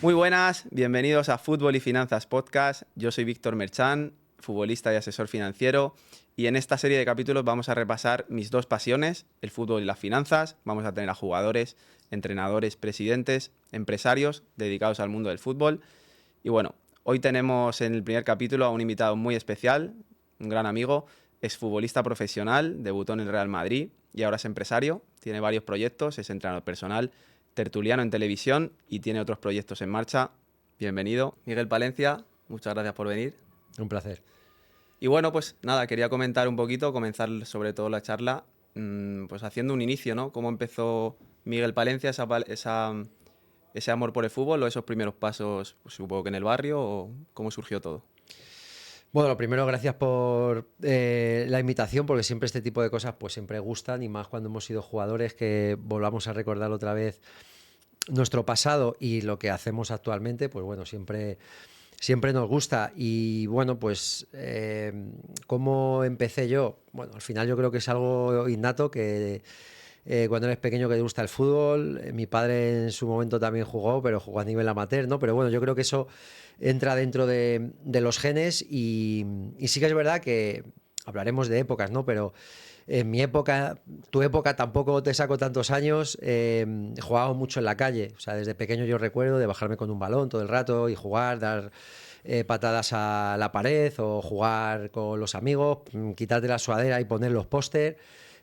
Muy buenas, bienvenidos a Fútbol y Finanzas Podcast. Yo soy Víctor Merchán, futbolista y asesor financiero, y en esta serie de capítulos vamos a repasar mis dos pasiones, el fútbol y las finanzas. Vamos a tener a jugadores, entrenadores, presidentes, empresarios dedicados al mundo del fútbol. Y bueno, hoy tenemos en el primer capítulo a un invitado muy especial, un gran amigo, exfutbolista profesional, debutó en el Real Madrid y ahora es empresario, tiene varios proyectos, es entrenador personal, tertuliano en televisión y tiene otros proyectos en marcha. Bienvenido, Miguel Palencia, muchas gracias por venir. Un placer. Y bueno, pues nada, quería comentar un poquito, comenzar sobre todo la charla, pues haciendo un inicio, ¿no? ¿Cómo empezó Miguel Palencia ese amor por el fútbol o esos primeros pasos, pues, supongo que en el barrio, o cómo surgió todo? Bueno, lo primero, gracias por la invitación, porque siempre este tipo de cosas pues siempre gustan, y más cuando hemos sido jugadores, que volvamos a recordar otra vez nuestro pasado y lo que hacemos actualmente, pues bueno, siempre nos gusta. Y bueno, pues ¿cómo empecé yo? Bueno, al final yo creo que es algo innato, que cuando eres pequeño que te gusta el fútbol. Mi padre en su momento también jugó, pero jugó a nivel amateur, ¿no? Pero bueno, yo creo que eso entra dentro de los genes, y sí que es verdad que hablaremos de épocas, ¿no? Pero en mi época, tu época, tampoco te saco tantos años, jugábamos mucho en la calle. O sea, desde pequeño yo recuerdo de bajarme con un balón todo el rato y jugar, dar patadas a la pared, o jugar con los amigos, quitarte la sudadera y poner los póster.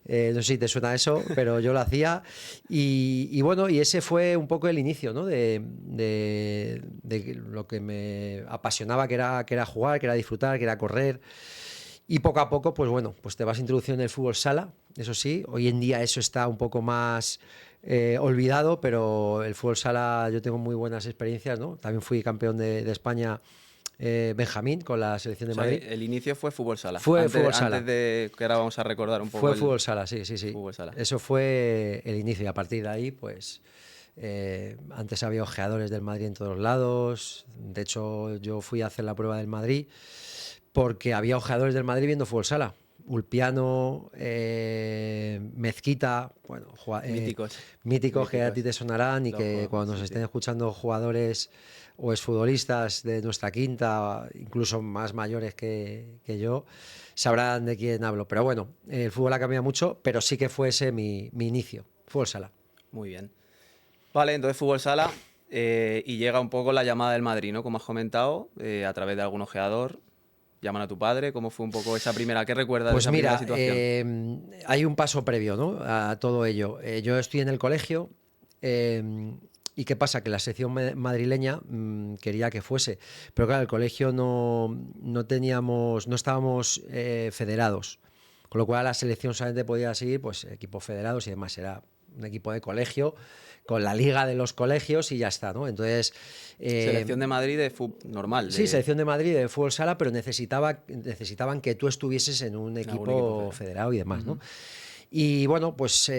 No sé si te suena eso, pero yo lo hacía. Y bueno, y ese fue un poco el inicio, ¿no? de lo que me apasionaba, que era jugar, que era disfrutar, que era correr. Y poco a poco, pues bueno, pues te vas introduciendo en el fútbol sala. Eso sí, hoy en día eso está un poco más olvidado, pero el fútbol sala yo tengo muy buenas experiencias, ¿no? También fui campeón de España Benjamín con la selección de Madrid. El inicio fue fútbol sala. Fue fútbol sala. Antes de que ahora vamos a recordar un poco. Fue fútbol sala, sí. Fútbol sala. Eso fue el inicio, y a partir de ahí, pues antes había ojeadores del Madrid en todos lados. De hecho, yo fui a hacer la prueba del Madrid porque había ojeadores del Madrid viendo fútbol sala. Ulpiano, Mezquita, bueno, míticos que a ti te sonarán, y que cuando nos estén escuchando jugadores o exfutbolistas de nuestra quinta, incluso más mayores que yo, sabrán de quién hablo. Pero bueno, el fútbol ha cambiado mucho, pero sí que fue ese mi inicio, fútbol sala. Muy bien. Vale, entonces fútbol sala, y llega un poco la llamada del Madrid, ¿no? Como has comentado, a través de algún ojeador. Llaman a tu padre. ¿Cómo fue un poco esa primera? ¿Qué recuerdas de esa primera situación? Hay un paso previo, ¿no? A todo ello. Yo estoy en el colegio, y ¿qué pasa? Que la sección madrileña quería que fuese, pero claro, el colegio no estábamos federados, con lo cual la selección solamente podía seguir pues equipos federados y demás. Era un equipo de colegio con la liga de los colegios y ya está, ¿no? Entonces selección de Madrid de fútbol normal. Sí, selección de Madrid de fútbol sala, pero necesitaban que tú estuvieses en un equipo federado y demás, ¿no? Y bueno, pues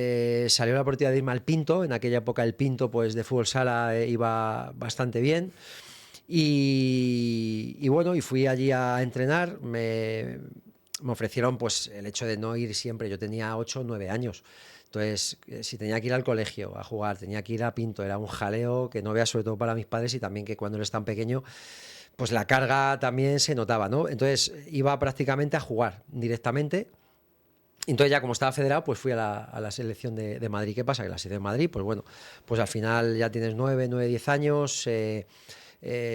salió la oportunidad de irme al Pinto. En aquella época el Pinto, pues de fútbol sala, iba bastante bien. Y bueno, y fui allí a entrenar. Me ofrecieron pues el hecho de no ir siempre. Yo tenía 8 o 9 años. Entonces, si tenía que ir al colegio a jugar, tenía que ir a Pinto, era un jaleo que no veas, sobre todo para mis padres, y también que cuando eres tan pequeño, pues la carga también se notaba, ¿no? Entonces iba prácticamente a jugar directamente. Entonces ya como estaba federado, pues fui a la selección de Madrid. ¿Qué pasa? Que la selección de Madrid, pues bueno, pues al final ya tienes 9, 10 años,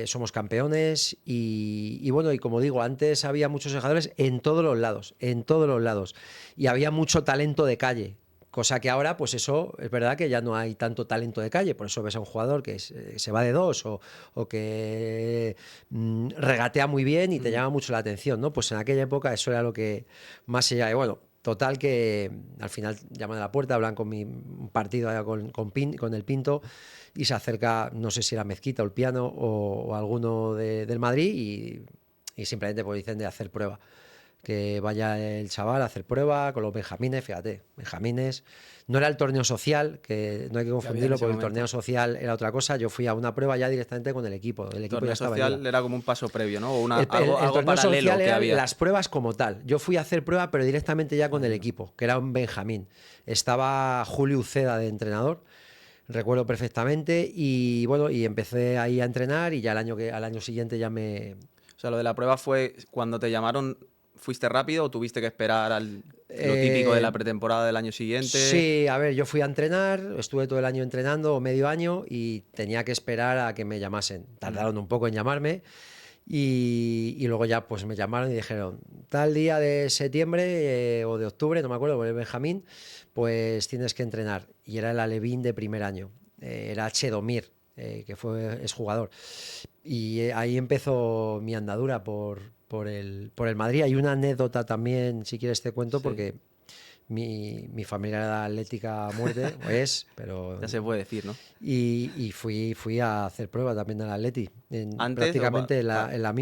somos campeones, y bueno, y como digo, antes había muchos jugadores en todos los lados, y había mucho talento de calle. Cosa que ahora, pues eso, es verdad que ya no hay tanto talento de calle. Por eso ves a un jugador que se va de dos, o que regatea muy bien y te llama mucho la atención, ¿no? Pues en aquella época eso era lo que más se llama. Y bueno, total, que al final llaman a la puerta, hablan con un partido allá con el Pinto, y se acerca, no sé si era Mezquita, Ulpiano o alguno del Madrid, y simplemente pues dicen de hacer prueba. Que vaya el chaval a hacer prueba con los benjamines. Fíjate, benjamines. No era el torneo social, que no hay que confundirlo, porque el torneo social era otra cosa. Yo fui a una prueba ya directamente con el equipo. El equipo torneo ya estaba social era como un paso previo, ¿no? O algo torneo paralelo social que había. Las pruebas como tal. Yo fui a hacer prueba, pero directamente ya con el equipo, que era un benjamín. Estaba Julio Uceda de entrenador. recuerdo perfectamente y bueno, y empecé ahí a entrenar y ya al año siguiente ya me... O sea, lo de la prueba fue cuando te llamaron, ¿fuiste rápido o tuviste que esperar lo típico de la eh, pretemporada del año siguiente? sí, a ver, yo fui a entrenar, estuve todo el año entrenando, o medio año, y tenía que esperar a que me llamasen. Tardaron un poco en llamarme y luego ya pues me llamaron y dijeron, tal día de septiembre o de octubre, no me acuerdo, por el Benjamín, pues tienes que entrenar. Y era el alevín de primer año, era Chedomir, es jugador. Y ahí empezó mi andadura por el Madrid. Hay una anécdota también, si quieres te cuento, Sí, porque mi familia era atlética a muerte, o es, pero... ya se puede decir, ¿no? Y fui a hacer prueba también del Atleti, ¿Antes o prácticamente en la paralelo?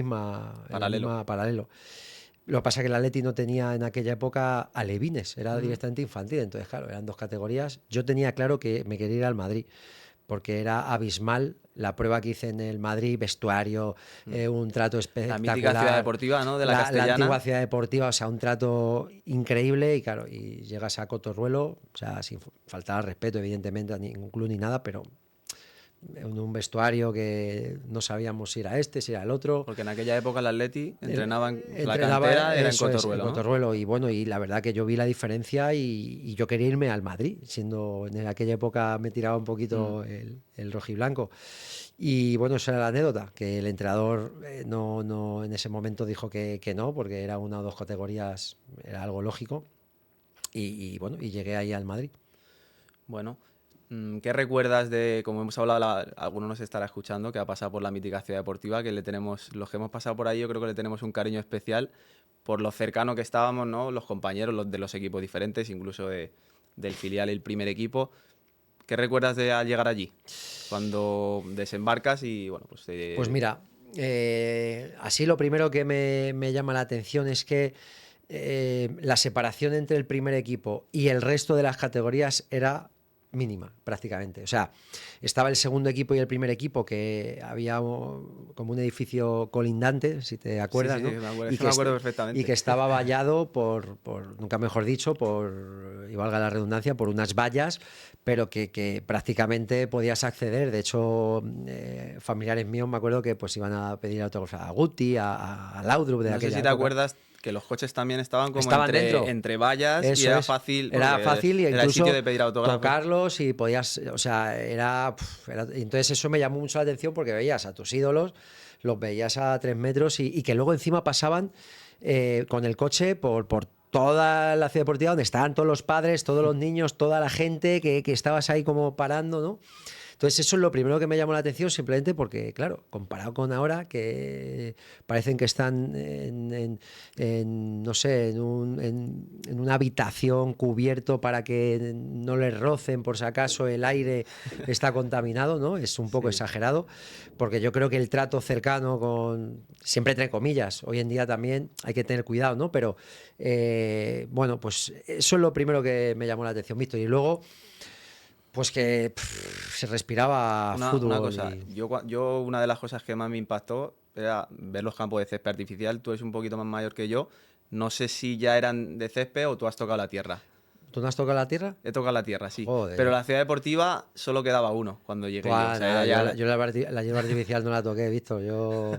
misma paralelo. Lo que pasa es que el Atleti no tenía en aquella época alevines, era Ujú. directamente infantil, entonces claro, eran dos categorías. Yo tenía claro que me quería ir al Madrid, porque era abismal la prueba que hice en el Madrid, vestuario, Mm. un trato La mítica ciudad espectacular, deportiva, ¿no? De la la antigua Castellana. ciudad deportiva, o sea, un trato increíble y claro, y llegas a Cotorruelo, o sea, sin faltar al respeto, evidentemente, a ningún club ni nada, pero en un vestuario que no sabíamos si era este, si era el otro. Porque en aquella época el Atleti entrenaban, la Entrenaba, cantera era en eso es, en Cotorruelo, ¿no? Cotorruelo. Y bueno, y la verdad que yo vi la diferencia y yo quería irme al Madrid, siendo en aquella época me tiraba un Mm. poquito el rojiblanco. Y bueno, esa era la anécdota, que el entrenador no en ese momento dijo que no, porque era una o dos categorías, era algo lógico. Y bueno, y llegué ahí al Madrid. Bueno, ¿qué recuerdas de, como hemos hablado, alguno nos estará escuchando, que ha pasado por la mítica ciudad deportiva, que le tenemos, los que hemos pasado por ahí, yo creo que le tenemos un cariño especial por lo cercano que estábamos, ¿no? Los compañeros, los de los equipos diferentes, incluso del filial y el primer equipo. ¿Qué recuerdas de al llegar allí? Cuando desembarcas y, bueno, pues Pues mira, así lo primero que me llama la atención es que la separación entre el primer equipo y el resto de las categorías era mínima, prácticamente. O sea, estaba el segundo equipo y el primer equipo, que había como un edificio colindante, si te sí, acuerdas, sí, sí, ¿no? eso me acuerdo Y que perfectamente. estaba vallado nunca mejor dicho, y valga la redundancia, por unas vallas, pero que prácticamente podías acceder. De hecho, familiares míos me acuerdo que pues iban a pedir autógrafos a Guti, a Laudrup de No sé aquella si te época. acuerdas que los coches también estaban como Estaban entre, dentro. entre vallas y Eso era es. fácil, Era porque fácil e era el sitio incluso de pedir autógrafos. tocarlos y podías, o sea, entonces eso me llamó mucho la atención porque veías a tus ídolos, los veías a 3 metros y que luego encima pasaban con el coche por toda la ciudad deportiva donde estaban todos los padres, todos los niños, toda la gente que estabas ahí como parando, ¿no? Entonces eso es lo primero que me llamó la atención simplemente porque, claro, comparado con ahora que parecen que están no sé, en una habitación cubierto para que no les rocen por si acaso el aire está contaminado, ¿no? Es un poco Sí. exagerado porque yo creo que el trato cercano siempre entre comillas, hoy en día también hay que tener cuidado, ¿no? Pero bueno, pues eso es lo primero que me llamó la atención, Víctor. Y luego pues que se respiraba Una fútbol cosa, y... yo una de las cosas que más me impactó era ver los campos de césped artificial. Tú eres un poquito más mayor que yo. No sé si ya eran de césped o tú has tocado la tierra. ¿Tú no has tocado la tierra? He tocado la tierra, sí. Pero Joder. la ciudad deportiva solo quedaba uno cuando llegué yo. O Buah, sea, era nada, ya yo la hierba artificial no la toqué, Víctor. Yo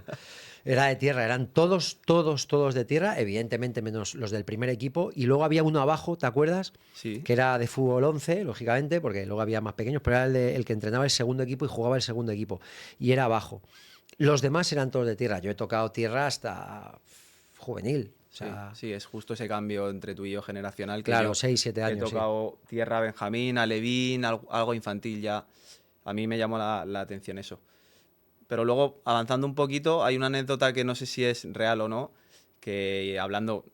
era de tierra, eran todos de tierra, evidentemente menos los del primer equipo. Y luego había uno abajo, ¿te acuerdas? Sí. Que era de fútbol 11, lógicamente, porque luego había más pequeños, pero era el que entrenaba el segundo equipo y jugaba el segundo equipo. Y era abajo. Los demás eran todos de tierra. Yo he tocado tierra hasta juvenil. O Sí, sea, sí, es justo ese cambio entre tú y yo generacional que claro, yo 6 7 he años, sí. tocado tierra Benjamín, Alevín, algo infantil ya. A mí me llamó la atención eso. Pero luego, avanzando un poquito, hay una anécdota que no sé si es real o no, que hablando,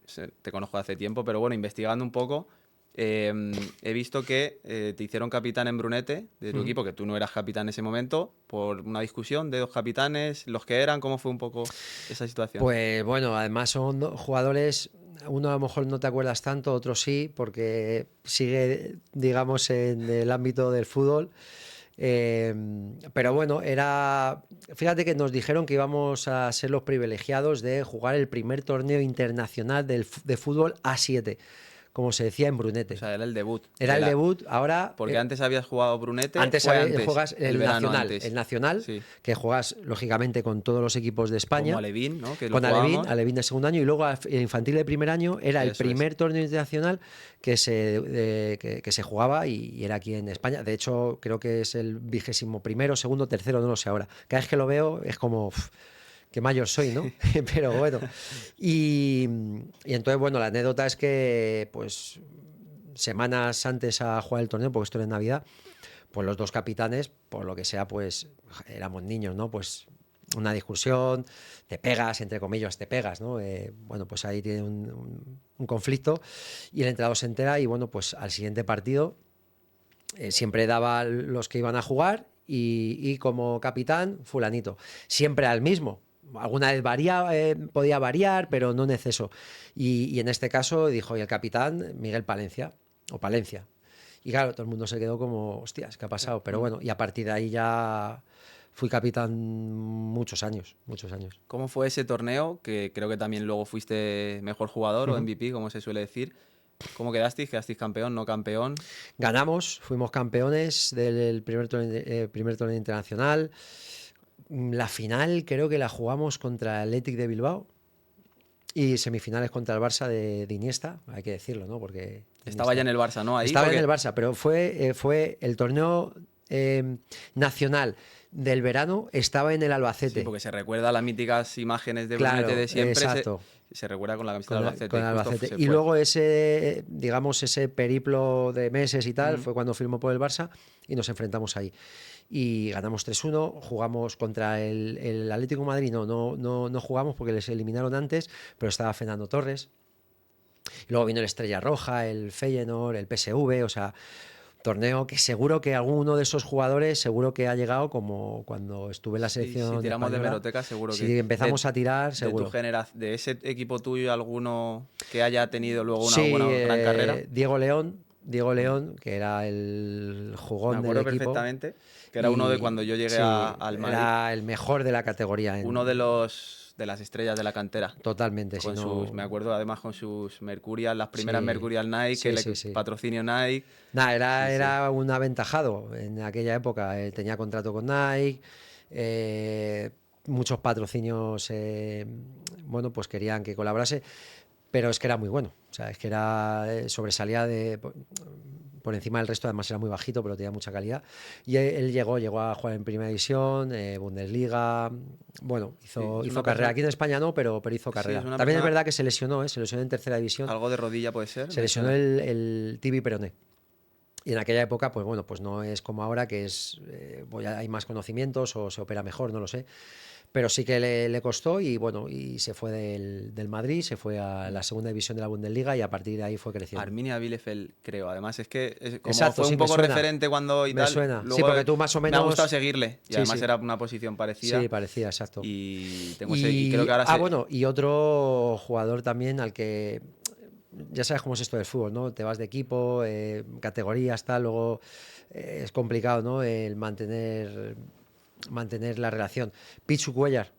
te conozco hace tiempo, pero bueno, investigando un poco, he visto que te hicieron capitán en Brunete de tu Mm. equipo, que tú no eras capitán en ese momento, por una discusión de dos capitanes, los que eran, ¿cómo fue un poco esa situación? Pues bueno, además son jugadores, uno a lo mejor no te acuerdas tanto, otro sí, porque sigue, digamos, en el ámbito del fútbol. Eh, pero bueno, fíjate que nos dijeron que íbamos a ser los privilegiados de jugar el primer torneo internacional de fútbol A7, como se decía, en Brunete. O sea, era el debut. Era el debut, ahora... Porque antes habías jugado Brunete. Antes juegas el Nacional, sí. que juegas lógicamente con todos los equipos de España. Como Alevín, ¿no? Que con Alevín de segundo año, y luego el infantil de primer año era el primer torneo internacional que se jugaba y era aquí en España. De hecho, creo que es el 21º, segundo, tercero, no lo sé ahora. Cada vez que lo veo es como... Qué mayor soy, ¿no? Pero bueno. Y entonces, bueno, la anécdota es que, pues, semanas antes a jugar el torneo, porque esto era en Navidad, pues los dos capitanes, por lo que sea, pues éramos niños, ¿no? Pues una discusión, te pegas, entre comillas, te pegas, ¿no? Bueno, pues ahí tiene un conflicto y el entrenador se entera y, bueno, pues al siguiente partido siempre daba los que iban a jugar y como capitán, fulanito. Siempre al mismo. Alguna vez podía variar, pero no en exceso. Y en este caso dijo, y el capitán, Miguel Palencia, o Palencia. Y claro, todo el mundo se quedó como, hostias, ¿qué ha pasado? Pero bueno, y a partir de ahí ya fui capitán muchos años. ¿Cómo fue ese torneo? Que creo que también luego fuiste mejor jugador o MVP, como se suele decir. ¿Cómo quedasteis? ¿Quedasteis campeón, no campeón? Ganamos, fuimos campeones del primer torneo internacional. La final creo que la jugamos contra el Athletic de Bilbao y semifinales contra el Barça de Iniesta, hay que decirlo, ¿no? Porque estaba ya en el Barça, ¿no? Ahí estaba en el Barça, pero fue el torneo nacional del verano, estaba en el Albacete. Sí, porque se recuerda las míticas imágenes de Brunete de siempre. Exacto. Se recuerda con la camiseta del Albacete. Con el Albacete. Y luego ese periplo de meses y tal, fue cuando firmó por el Barça y nos enfrentamos ahí. Y ganamos 3-1, jugamos contra el Atlético de Madrid, no jugamos porque les eliminaron antes, pero estaba Fernando Torres. Y luego vino el Estrella Roja, el Feyenoord, el PSV, o sea, torneo que seguro que alguno de esos jugadores seguro que ha llegado como cuando estuve en la selección. Si tiramos española, de hemeroteca, seguro que... Si empezamos a tirar, seguro. ¿De ese equipo tuyo alguno que haya tenido luego una buena gran carrera? Diego León, que era el jugón del equipo. Me acuerdo perfectamente, que era uno de cuando yo llegué al Madrid. Era el mejor de la categoría. Uno de las estrellas de la cantera. Totalmente. Me acuerdo además con sus Mercurial, las primeras Mercurial Nike, patrocinio Nike. Era un aventajado en aquella época. Tenía contrato con Nike, muchos patrocinios, bueno, pues querían que colaborase, pero es que era muy bueno. O sea, es que sobresalía por encima del resto, además era muy bajito, pero tenía mucha calidad. Y él llegó a jugar en Primera División, Bundesliga. Bueno, hizo carrera. Aquí en España no, pero hizo carrera. También es verdad que se lesionó en Tercera División. ¿Algo de rodilla puede ser? Se lesionó el tibia y peroné. Y en aquella época, pues bueno, pues no es como ahora, que hay más conocimientos o se opera mejor, no lo sé. Pero sí que le costó y bueno, y se fue del Madrid, se fue a la segunda división de la Bundesliga y a partir de ahí fue creciendo. Arminia Bielefeld, creo. Además es que como exacto, fue un poco referente cuando y me tal. Suena. Luego sí, porque tú más o menos... Me ha gustado seguirle. Y además era una posición parecida. Sí, parecía, exacto. Y creo que ahora bueno, y otro jugador también al que... Ya sabes cómo es esto del fútbol, ¿no? Te vas de equipo, categorías, tal, luego es complicado, ¿no? El mantener la relación. Pichu Cuellar,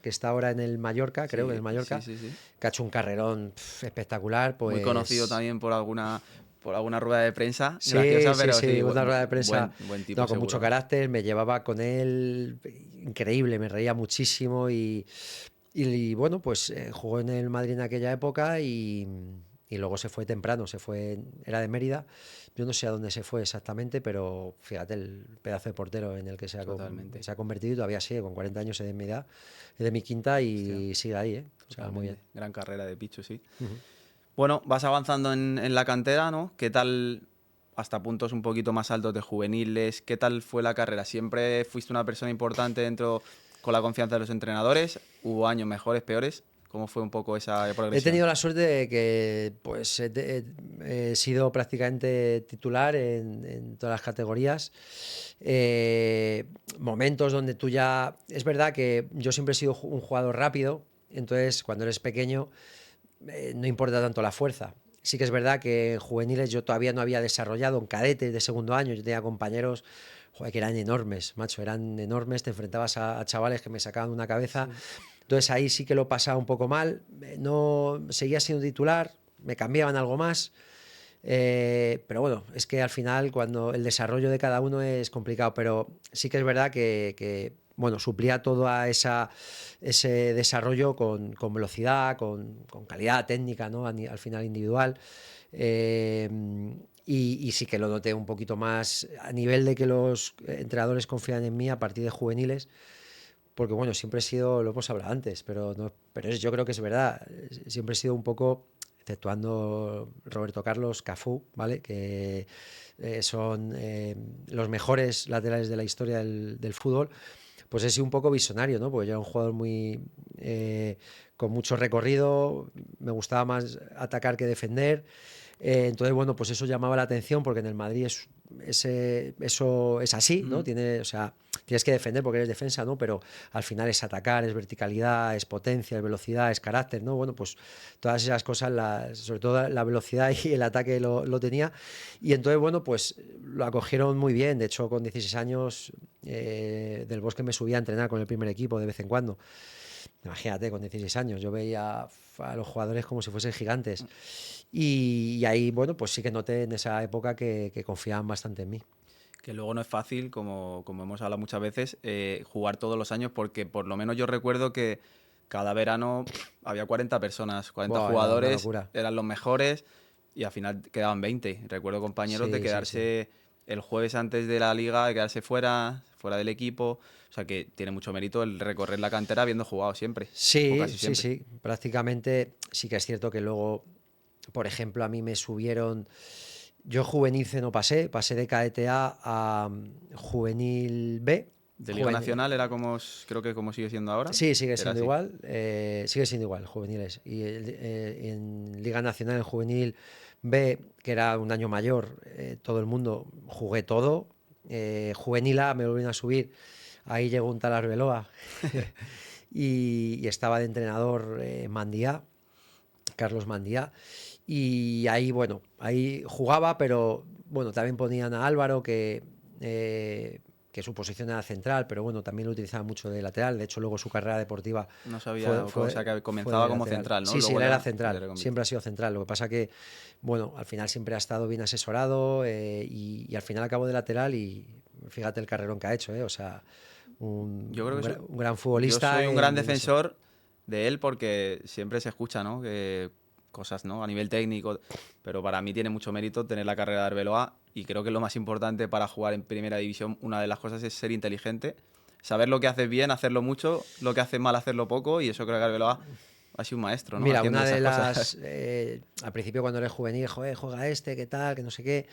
que está ahora en el Mallorca, creo que en el Mallorca, que ha hecho un carrerón espectacular. Pues... Muy conocido también por alguna rueda de prensa graciosa, pero una rueda de prensa buen tipo, con mucho carácter. Me llevaba con él, increíble, me reía muchísimo y bueno, pues jugó en el Madrid en aquella época y luego se fue temprano, era de Mérida. Yo no sé a dónde se fue exactamente, pero fíjate el pedazo de portero en el que se ha convertido y todavía sigue, con 40 años de mi edad, es de mi quinta y sigue ahí, O sea, muy bien. Gran carrera de Pichu, sí. Bueno, vas avanzando en la cantera, ¿no? ¿Qué tal, hasta puntos un poquito más altos de juveniles, qué tal fue la carrera? ¿Siempre fuiste una persona importante dentro con la confianza de los entrenadores? ¿Hubo años mejores, peores? ¿Cómo fue un poco esa progresión? He tenido la suerte de que pues, he sido prácticamente titular en todas las categorías. Momentos donde tú ya... Es verdad que yo siempre he sido un jugador rápido, entonces cuando eres pequeño no importa tanto la fuerza. Sí que es verdad que en juveniles yo todavía no había desarrollado, en cadetes de segundo año, yo tenía compañeros que eran enormes, macho, eran enormes, te enfrentabas a chavales que me sacaban una cabeza... Sí. Entonces ahí sí que lo pasaba un poco mal, no seguía siendo titular, me cambiaban algo más. Pero bueno, es que al final cuando el desarrollo de cada uno es complicado, pero sí que es verdad bueno, suplía todo ese desarrollo con velocidad, con calidad técnica, ¿no? Al final individual. Eh, y sí que lo noté un poquito más a nivel de que los entrenadores confían en mí a partir de juveniles, porque bueno, siempre he sido, lo hemos hablado antes, pero, no, yo creo que es verdad, siempre he sido un poco, exceptuando Roberto Carlos, Cafú, ¿vale? Que son los mejores laterales de la historia del fútbol, pues he sido un poco visionario, ¿no? Porque yo era un jugador con mucho recorrido, me gustaba más atacar que defender. Entonces, bueno, pues eso llamaba la atención porque en el Madrid eso es así, ¿no? O sea, tienes que defender porque eres defensa, ¿no? Pero al final es atacar, es verticalidad, es potencia, es velocidad, es carácter, ¿no? Bueno, pues todas esas cosas, sobre todo la velocidad y el ataque lo tenía. Y entonces, bueno, pues lo acogieron muy bien. De hecho, con 16 años del Bosque me subía a entrenar con el primer equipo de vez en cuando. Imagínate, con 16 años, yo veía a los jugadores como si fuesen gigantes. Y ahí, bueno, pues sí que noté en esa época que confiaban bastante en mí. Que luego no es fácil, como hemos hablado muchas veces, jugar todos los años, porque por lo menos yo recuerdo que cada verano había 40 personas, 40 Buah, era una jugadores, locura. eran los mejores y al final quedaban 20. Recuerdo compañeros de Sí, sí, sí. quedarse el jueves antes de la liga, de quedarse fuera del equipo. O sea que tiene mucho mérito el recorrer la cantera habiendo jugado siempre, o Sí, casi sí, siempre. sí. Prácticamente sí que es cierto que luego, por ejemplo, a mí me subieron. Yo juvenil C no pasé de cadete A juvenil B. De Liga Nacional era como, creo que como sigue siendo ahora. Sí, Era así. sigue siendo igual, juveniles. Y en Liga Nacional, en juvenil B, que era un año mayor, todo el mundo, jugué todo. Juvenil A me volvieron a subir, ahí llegó un tal Arbeloa y estaba de entrenador Mandía, Carlos Mandía. Y ahí, bueno, ahí jugaba, pero bueno, también ponían a Álvaro, que su posición era central, pero bueno, también lo utilizaba mucho de lateral. De hecho, luego su carrera deportiva No sabía, o sea que fue comenzaba de como lateral. central, ¿no? Sí, sí, Luego él era ya central, siempre ha sido central. Lo que pasa que, bueno, al final siempre ha estado bien asesorado y al final acabó de lateral y fíjate el carrerón que ha hecho, ¿eh? O sea, Yo creo que un gran yo futbolista soy un gran en eso. defensor de él porque siempre se escucha, ¿no? Que cosas, ¿no? A nivel técnico, pero para mí tiene mucho mérito tener la carrera de Arbeloa y creo que lo más importante para jugar en primera división, una de las cosas es ser inteligente, saber lo que haces bien, hacerlo mucho, lo que haces mal, hacerlo poco y eso creo que Arbeloa ha sido un maestro, ¿no? Mira, Haciendo una de esas cosas. las. Al principio, cuando eres juvenil, joder, juega este, qué tal, que no sé qué.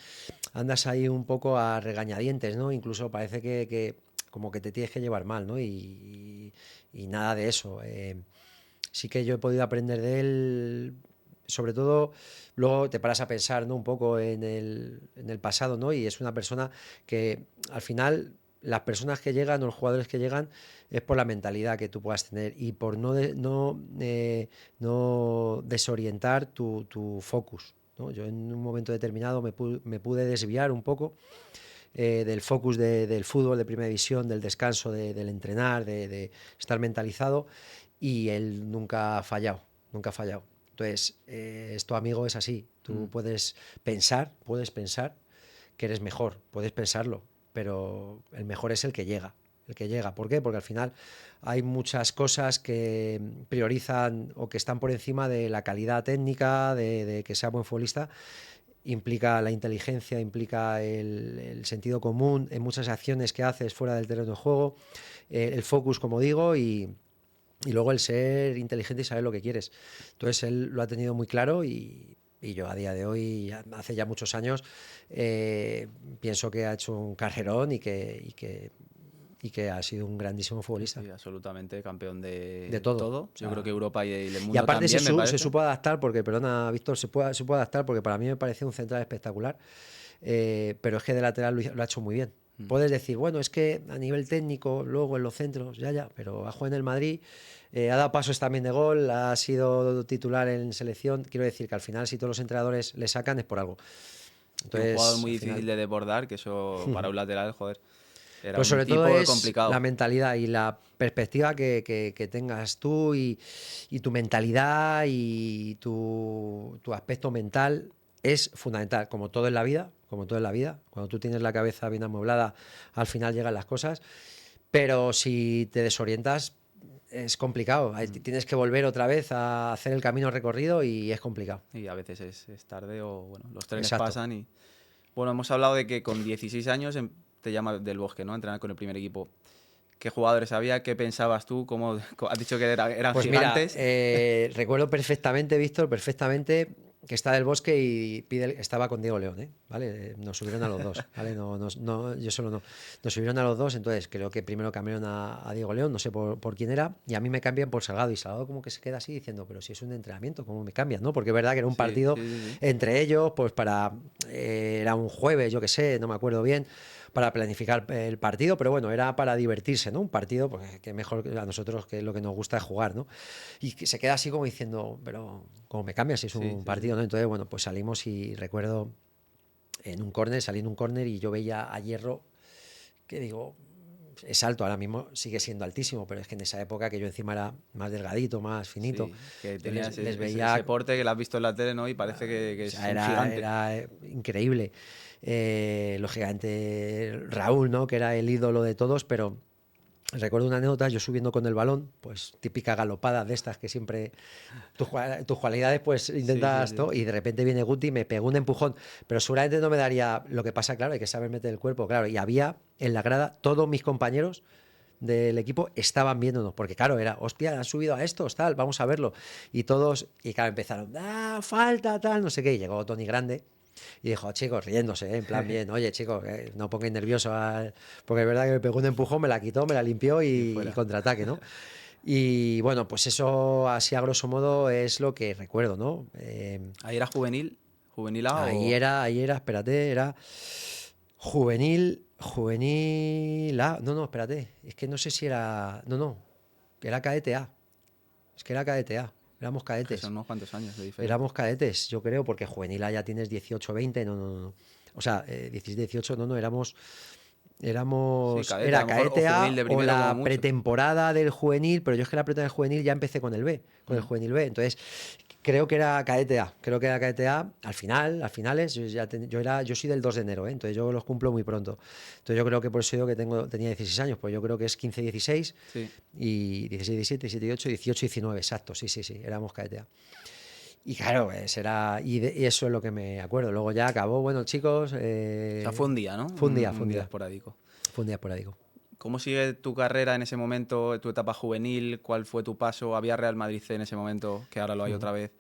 Andas ahí un poco a regañadientes, ¿no? Incluso parece que como que te tienes que llevar mal, ¿no? Y nada de eso. Sí que yo he podido aprender de él, sobre todo, luego te paras a pensar, ¿no? Un poco en el pasado, ¿no? Y es una persona que al final las personas que llegan o los jugadores que llegan es por la mentalidad que tú puedas tener y por no desorientar tu focus, ¿no? Yo en un momento determinado me pude desviar un poco del focus del fútbol de primera división, del descanso, del entrenar, de estar mentalizado y él nunca ha fallado, nunca ha fallado. Entonces, esto, amigo, es así. Tú puedes pensar que eres mejor, puedes pensarlo, pero el mejor es el que llega. El que llega. ¿Por qué? Porque al final hay muchas cosas que priorizan o que están por encima de la calidad técnica, de que sea buen futbolista. Implica la inteligencia, implica el sentido común en muchas acciones que haces fuera del terreno de juego, el focus, como digo, y luego el ser inteligente y saber lo que quieres. Entonces él lo ha tenido muy claro y yo a día de hoy, hace ya muchos años, pienso que ha hecho un carrerón y que ha sido un grandísimo Sí, futbolista. sí, absolutamente campeón De de todo. todo. O Yo creo sea, que Europa y el y mundo aparte también, me se parece. supo adaptar, porque, perdona, Víctor, se puede adaptar porque para mí me pareció un central espectacular, pero es que de lateral lo ha hecho muy bien. Puedes decir, bueno, es que a nivel técnico, luego en los centros, ya, pero ha jugado en el Madrid, ha dado pasos también de gol, ha sido titular en selección. Quiero decir que al final, si todos los entrenadores le sacan, es por algo. Y un jugador Entonces, muy al difícil final. de desbordar, que eso para un lateral, joder. Era Pero un sobre todo tipo es complicado. la mentalidad y la perspectiva que tengas tú y tu mentalidad y tu aspecto mental es fundamental, como todo en la vida, como todo en la vida. Cuando tú tienes la cabeza bien amueblada, al final llegan las cosas, pero si te desorientas es complicado. Tienes que volver otra vez a hacer el camino recorrido y es complicado. Y a veces es tarde o, bueno, los trenes Exacto. pasan y... Bueno, hemos hablado de que con 16 años te llama del Bosque, ¿no? A entrenar con el primer equipo. ¿Qué jugadores había? ¿Qué pensabas tú? Has dicho que eran Pues mira, gigantes. recuerdo perfectamente, Víctor, perfectamente que está del Bosque y estaba con Diego León, ¿eh? ¿Vale? Nos subieron a los dos, ¿vale? Yo solo no. Nos subieron a los dos, entonces creo que primero cambiaron a Diego León, no sé por quién era, y a mí me cambian por Salgado. Y Salgado como que se queda así diciendo, pero si es un entrenamiento, ¿cómo me cambian, no? Porque es verdad que era un Sí, partido sí, sí, sí. entre ellos, pues era un jueves, yo qué sé, no me acuerdo bien, para planificar el partido, pero bueno, era para divertirse, ¿no? Un partido, pues, que mejor a nosotros que lo que nos gusta es jugar, ¿no? Y que se queda así como diciendo, pero ¿cómo me cambias si es Sí, un sí, sí. partido, ¿no? Entonces, bueno, pues salimos y recuerdo salí en un córner y yo veía a Hierro, que digo, es alto, ahora mismo sigue siendo altísimo, pero es que en esa época que yo encima era más delgadito, más finito, Sí, que yo tenía les ese veía, porte que lo has visto en la tele, ¿no? Y parece o que es sea, un gigante. era increíble. Lógicamente Raúl, ¿no? Que era el ídolo de todos, pero recuerdo una anécdota, yo subiendo con el balón, pues típica galopada de estas que siempre tus cualidades pues Sí, sí, intentas sí. todo y de repente viene Guti y me pegó un empujón, pero seguramente no me daría lo que pasa, claro, hay que saber meter el cuerpo, claro, y había en la grada todos mis compañeros del equipo estaban viéndonos, porque claro, era, hostia, han subido a estos, tal, vamos a verlo. Y todos, y claro, empezaron, falta, tal, no sé qué. Y llegó Tony Grande y dijo, chicos, riéndose, en plan bien, oye, chicos, no pongáis nervioso, porque es verdad que me pegó un empujón, me la quitó, me la limpió Y y fuera. contraataque, ¿no? Y bueno, pues eso así a grosso modo es lo que recuerdo, ¿no? ¿Ahí era juvenil? ¿Juvenil A o...? Ahí era, espérate, era juvenil A. No, espérate, es que no sé si era, no, era cadete A, es que era cadete A, éramos Que son cadetes, unos cuantos años de diferencia. yo creo, porque juvenil A ya tienes 18, 20, no. O sea, 16, 18, no, Sí, cadete, a era lo mejor, o cadete juvenil A de o primero como la mucho. pretemporada del juvenil, pero yo es que la pretemporada del juvenil ya empecé con el B, con el Mm. juvenil B. Entonces, creo que era cadete A, al finales, yo soy del 2 de enero, ¿eh? Entonces yo los cumplo muy pronto. Entonces yo creo que por eso digo que tenía 16 años, pues yo creo que es 15, 16 Sí. y 16, 17, 17, 18, 18, 19, exacto, sí, éramos cadete A. Y claro, y eso es lo que me acuerdo. Luego ya acabó, bueno, chicos, O sea, fue un día, ¿no? fue un día, Un día esporádico. fue un día esporádico. ¿Cómo sigue tu carrera en ese momento, tu etapa juvenil? ¿Cuál fue tu paso? ¿Había Real Madrid C en ese momento, que ahora lo hay otra vez?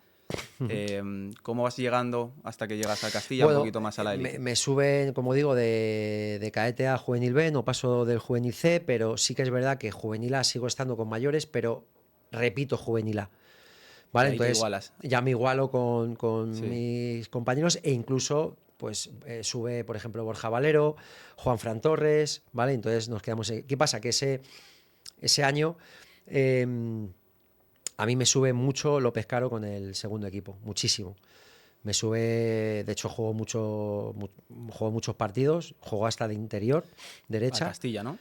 ¿Cómo vas llegando hasta que llegas a Castilla, un Bueno, poquito más a la élite? me suben, como digo, de cadete a juvenil B, no paso del juvenil C, pero sí que es verdad que juvenil A sigo estando con mayores, pero repito juvenil A. Y ¿Vale? ahí te Entonces igualas. ya me igualo con Sí. mis compañeros e incluso pues sube, por ejemplo, Borja Valero, Juan Fran Torres, ¿vale? Entonces nos quedamos... ¿Qué pasa? Que ese año eh, a mí me sube mucho López Caro con el segundo equipo, muchísimo. Me sube, de hecho juego muchos partidos, juego hasta de interior, A derecha. Castilla, ¿no?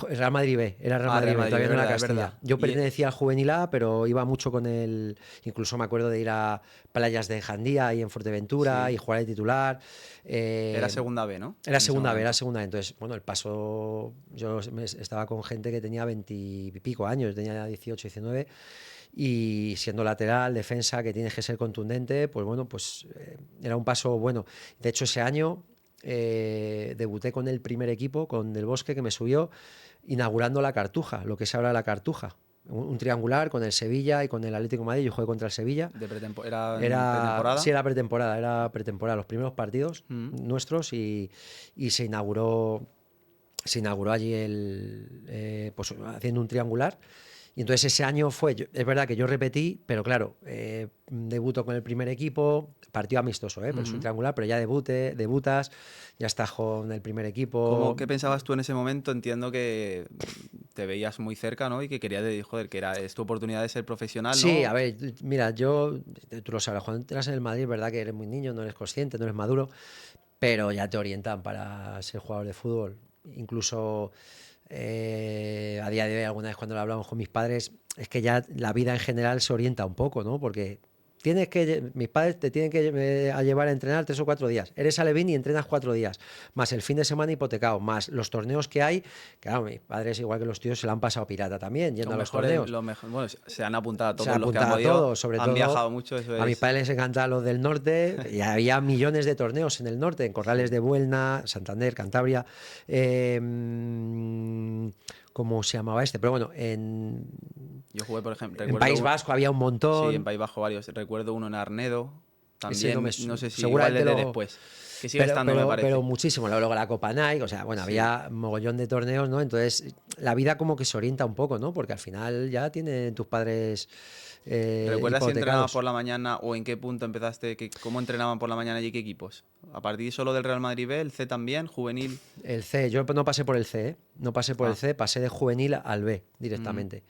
Real Madrid B, era Real Ah, Madrid Real B, Madrid, todavía no era es verdad. Castilla. Yo Y pertenecía al Juvenil A, pero iba mucho incluso me acuerdo de ir a playas de Jandía y en Fuerteventura y sí, jugar de titular. era Eh, segunda B, ¿no? Era En ese segunda B, era momento. segunda B. Entonces, bueno, el paso, estaba con gente que tenía 20 y pico años, tenía 18, 19, y siendo lateral, defensa, que tienes que ser contundente, pues bueno, pues era un paso bueno. De hecho, ese año debuté con el primer equipo, con Del Bosque, que me subió, inaugurando la Cartuja, lo que es ahora la Cartuja. Un triangular con el Sevilla y con el Atlético de Madrid. Yo jugué contra el Sevilla. ¿Era en Sí, pretemporada? era pretemporada, los primeros partidos Mm. nuestros y se inauguró allí pues haciendo un triangular. Y entonces ese año es verdad que yo repetí, pero claro, debuto con el primer equipo, partido amistoso, pero es un Ujú. triangular, pero ya debutas, ya estás con el primer equipo. ¿Qué pensabas tú en ese momento? Entiendo que te veías muy cerca, ¿no? Y que querías, joder, que es tu oportunidad de ser profesional, Sí, ¿no? a ver, mira, tú lo sabes, cuando entras en el Madrid, es verdad que eres muy niño, no eres consciente, no eres maduro, pero ya te orientan para ser jugador de fútbol. incluso a día de hoy, alguna vez cuando lo hablamos con mis padres, es que ya la vida en general se orienta un poco, ¿no? Porque mis padres te tienen que a llevar a entrenar 3 o 4 días. Eres alevín y entrenas 4 días, más el fin de semana hipotecado, más los torneos que hay. Claro, mis padres, igual que los tíos, se la han pasado pirata también, yendo a los torneos. Bueno, se han apuntado a todos Se han los que han apuntado a podido. todos, sobre Han todo. viajado mucho, eso A mis es. padres les encantaban los del norte y había millones de torneos en el norte, en Corrales de Buelna, Santander, Cantabria. ¿Cómo se llamaba este? Pero bueno, Yo jugué, por ejemplo, en País Vasco había un montón. Sí, en País Vasco varios. Recuerdo uno en Arnedo, Ese también, no no sé si seguramente igual desde después. Que sigue estando, me parece. Pero muchísimo. Luego la Copa Nike, o sea, bueno, había mogollón de torneos, ¿no? Entonces, la vida como que se orienta un poco, ¿no? Porque al final ya tienen tus padres ¿Recuerdas si entrenabas hipotecados. por la mañana o en qué punto empezaste? ¿Cómo entrenaban por la mañana y qué equipos? ¿A partir solo del Real Madrid B, el C también, juvenil? El C, yo no pasé por el C, ¿eh? No pasé por el C, pasé de juvenil al B directamente.